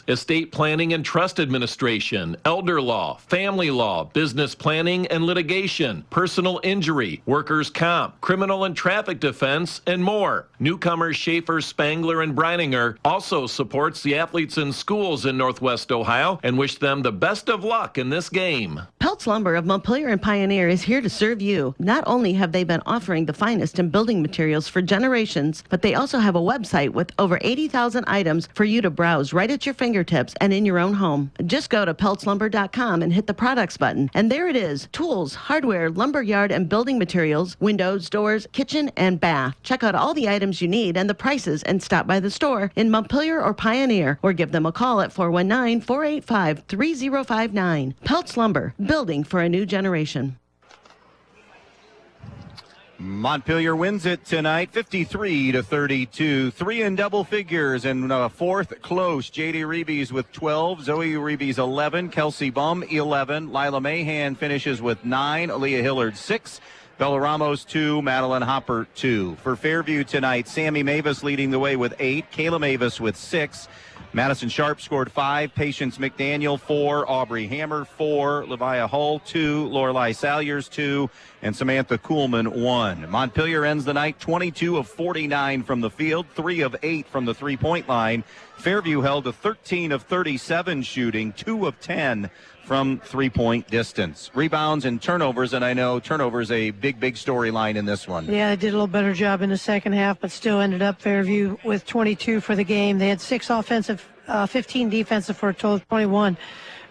estate planning and trust administration, elder law, family law, business planning and litigation, personal injury, workers' comp, criminal and traffic defense, and more. Newcomers Schaefer, Spangler, and Breininger also supports the athletes in schools in Northwest Ohio and wish them the best of luck in this game. Peltz Lumber of Montpelier and Pioneer is here to serve you. Not only have they been offering the finest in building materials for generations, but they also have a website with over 80,000 items for you to browse right at your fingertips and in your own home. Just go to peltzlumber.com and hit the products button. And there it is. Tools, hardware, lumberyard, and building materials, windows, doors, kitchen, and bath. Check out all the items you need and the prices and stop by the store in Montpelier or Pioneer or give them a call at 419-485-3059. Peltz Lumber, building for a new generation. Montpelier wins it tonight, 53-32. 3 in double figures, and fourth close. J.D. Rebes with 12, Zoe Rebes 11, Kelsey Bum 11, Lila Mahan finishes with 9, Aaliyah Hillard 6, Bella Ramos 2, Madeline Hopper 2. For Fairview tonight, Sammy Mavis leading the way with 8, Kayla Mavis with 6, Madison Sharp scored 5, Patience McDaniel 4, Aubrey Hammer 4, Leviah Hull 2, Lorelei Salyers 2, and Samantha Kuhlman 1. Montpelier ends the night 22 of 49 from the field, 3 of 8 from the three-point line. Fairview held a 13 of 37 shooting, 2 of 10 from three-point distance. Rebounds and turnovers, and I know turnovers a big storyline in this one. Yeah, they did a little better job in the second half, but still ended up Fairview with 22 for the game. They had 6 offensive, 15 defensive for a total of 21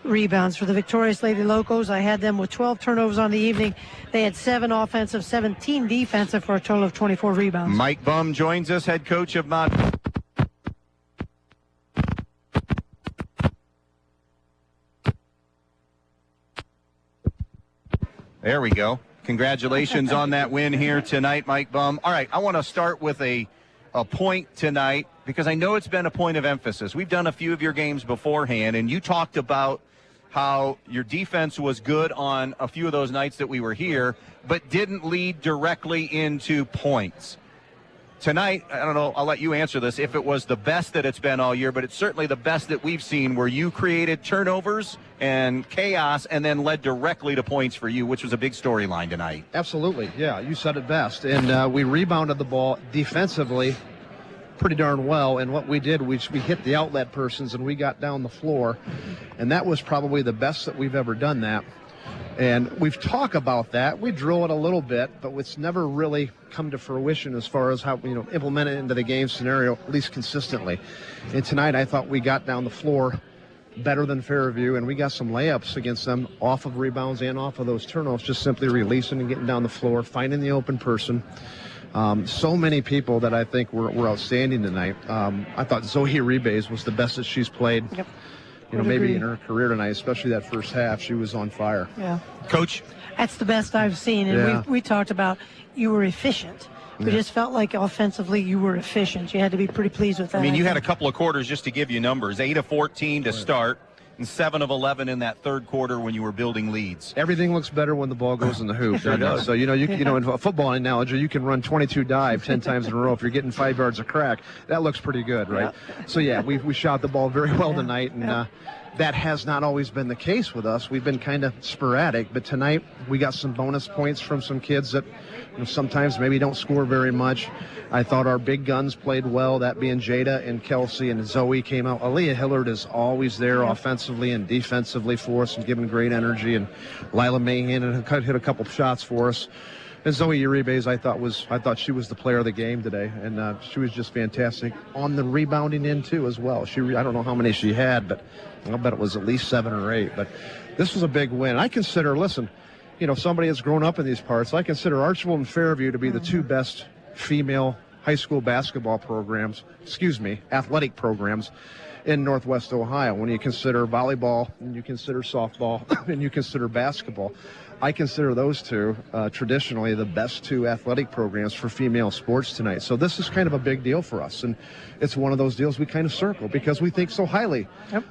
rebounds. For the victorious Lady Locos, I had them with 12 turnovers on the evening. They had 7 offensive, 17 defensive for a total of 24 rebounds. Mike Bum joins us, head coach of Montpelier. There we go. Congratulations on that win here tonight, Mike Bum. All right, I want to start with a a point tonight, because I know it's been a point of emphasis. We've done a few of your games beforehand, and you talked about how your defense was good on a few of those nights that we were here, but didn't lead directly into points. Tonight, I don't know, I'll let you answer this, if it was the best that it's been all year, but it's certainly the best that we've seen, where you created turnovers and chaos and then led directly to points for you, which was a big storyline tonight. Absolutely, yeah, you said it best. And we rebounded the ball defensively pretty darn well, and what we did, we hit the outlet persons and we got down the floor, and that was probably the best that we've ever done that. And we've talked about that. We drill it a little bit, but it's never really come to fruition as far as how, implement it into the game scenario, at least consistently. And tonight I thought we got down the floor better than Fairview, and we got some layups against them off of rebounds and off of those turnovers, just simply releasing and getting down the floor, finding the open person. So many people that I think were outstanding tonight. I thought Zoe Uribe was the best that she's played. Yep. Maybe in her career tonight, especially that first half, she was on fire. Yeah. Coach? That's the best I've seen. And we talked about you were efficient. We just felt like offensively you were efficient. You had to be pretty pleased with that. I mean, you had a couple of quarters, just to give you numbers, 8 of 14 to start, and 7 of 11 in that third quarter when you were building leads. Everything looks better when the ball goes in the hoop. Sure does. So, in a football analogy, you can run 22 dive 10 times in a row. If you're getting 5 yards a crack, that looks pretty good, right? Yeah. So, we shot the ball very well tonight, and that has not always been the case with us. We've been kind of sporadic, but tonight we got some bonus points from some kids that sometimes maybe don't score very much. I thought our big guns played well, that being Jada and Kelsey, and Zoe came out. Aaliyah Hillard is always there offensively and defensively for us and giving great energy, and Lila Mahan hit a couple shots for us. And Zoe Uribe, I thought she was the player of the game today, and she was just fantastic on the rebounding end too as well. I don't know how many she had, but I'll bet it was at least 7 or 8. But this was a big win. I consider, somebody that's grown up in these parts, I consider Archibald and Fairview to be the 2 best female high school basketball programs, athletic programs in Northwest Ohio. When you consider volleyball, and you consider softball, and you consider basketball, I consider those 2 traditionally the best 2 athletic programs for female sports tonight. So this is kind of a big deal for us, and it's one of those deals we kind of circle because we think so highly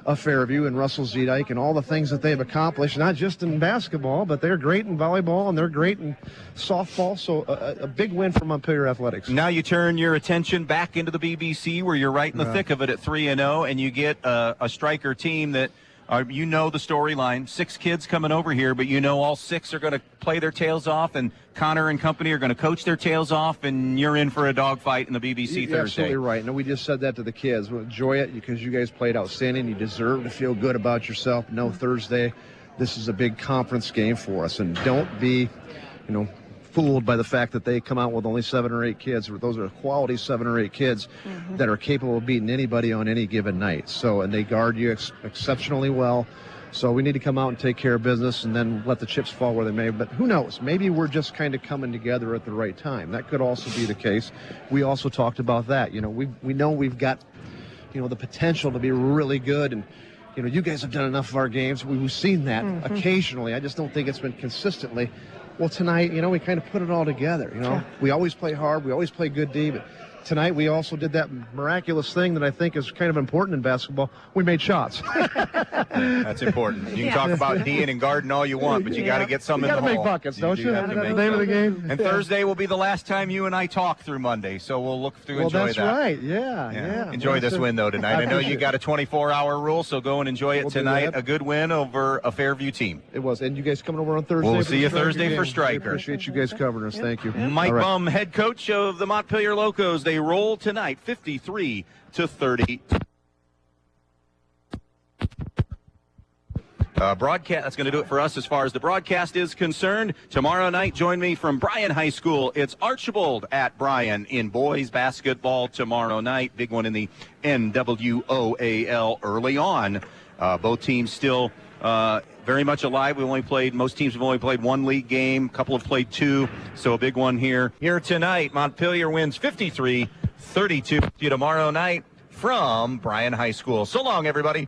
of Fairview and Russell Zedike and all the things that they've accomplished, not just in basketball, but they're great in volleyball and they're great in softball. So a big win for Montpelier Athletics. Now you turn your attention back into the BBC, where you're right in the thick of it at 3-0, and you get a striker team that the storyline, 6 kids coming over here, but all 6 are going to play their tails off, and Connor and company are going to coach their tails off, and you're in for a dogfight in the BBC Thursday. Absolutely right. And we just said that to the kids. We'll enjoy it because you guys played outstanding. You deserve to feel good about yourself. Thursday, this is a big conference game for us, and don't be, fooled by the fact that they come out with only 7 or 8 kids. Those are quality 7 or 8 kids that are capable of beating anybody on any given night. So, and they guard you exceptionally well. So we need to come out and take care of business and then let the chips fall where they may. But who knows? Maybe we're just kind of coming together at the right time. That could also be the case. We also talked about that. We know we've got, the potential to be really good. And, you guys have done enough of our games. We've seen that occasionally. I just don't think it's been consistently. Well, tonight, we kind of put it all together, We always play hard. We always play good D, but tonight we also did that miraculous thing that I think is kind of important in basketball. We made shots. That's important. You can talk about D'ing and guarding all you want, but you got to get some in the hole. You got to make buckets, don't you? That's the name of the game. And Thursday will be the last time you and I talk through Monday, so we'll look to enjoy that. Well, that's right. Yeah. Enjoy this win, though, tonight. I know you got a 24-hour rule, so go and enjoy it tonight. A good win over a Fairview team. It was. And you guys coming over on Thursday? We'll see you Thursday for Striker. Appreciate you guys covering us. Thank you. Mike Bum, head coach of the Montpelier Locos. They roll tonight, 53-30. Broadcast. That's going to do it for us as far as the broadcast is concerned. Tomorrow night, join me from Bryan High School. It's Archibald at Bryan in boys basketball tomorrow night. Big one in the NWOAL early on. Both teams still very much alive. Most teams have only played 1 league game. A couple have played 2. So a big one here. Here tonight, Montpelier wins 53-32. Tomorrow night from Bryan High School. So long, everybody.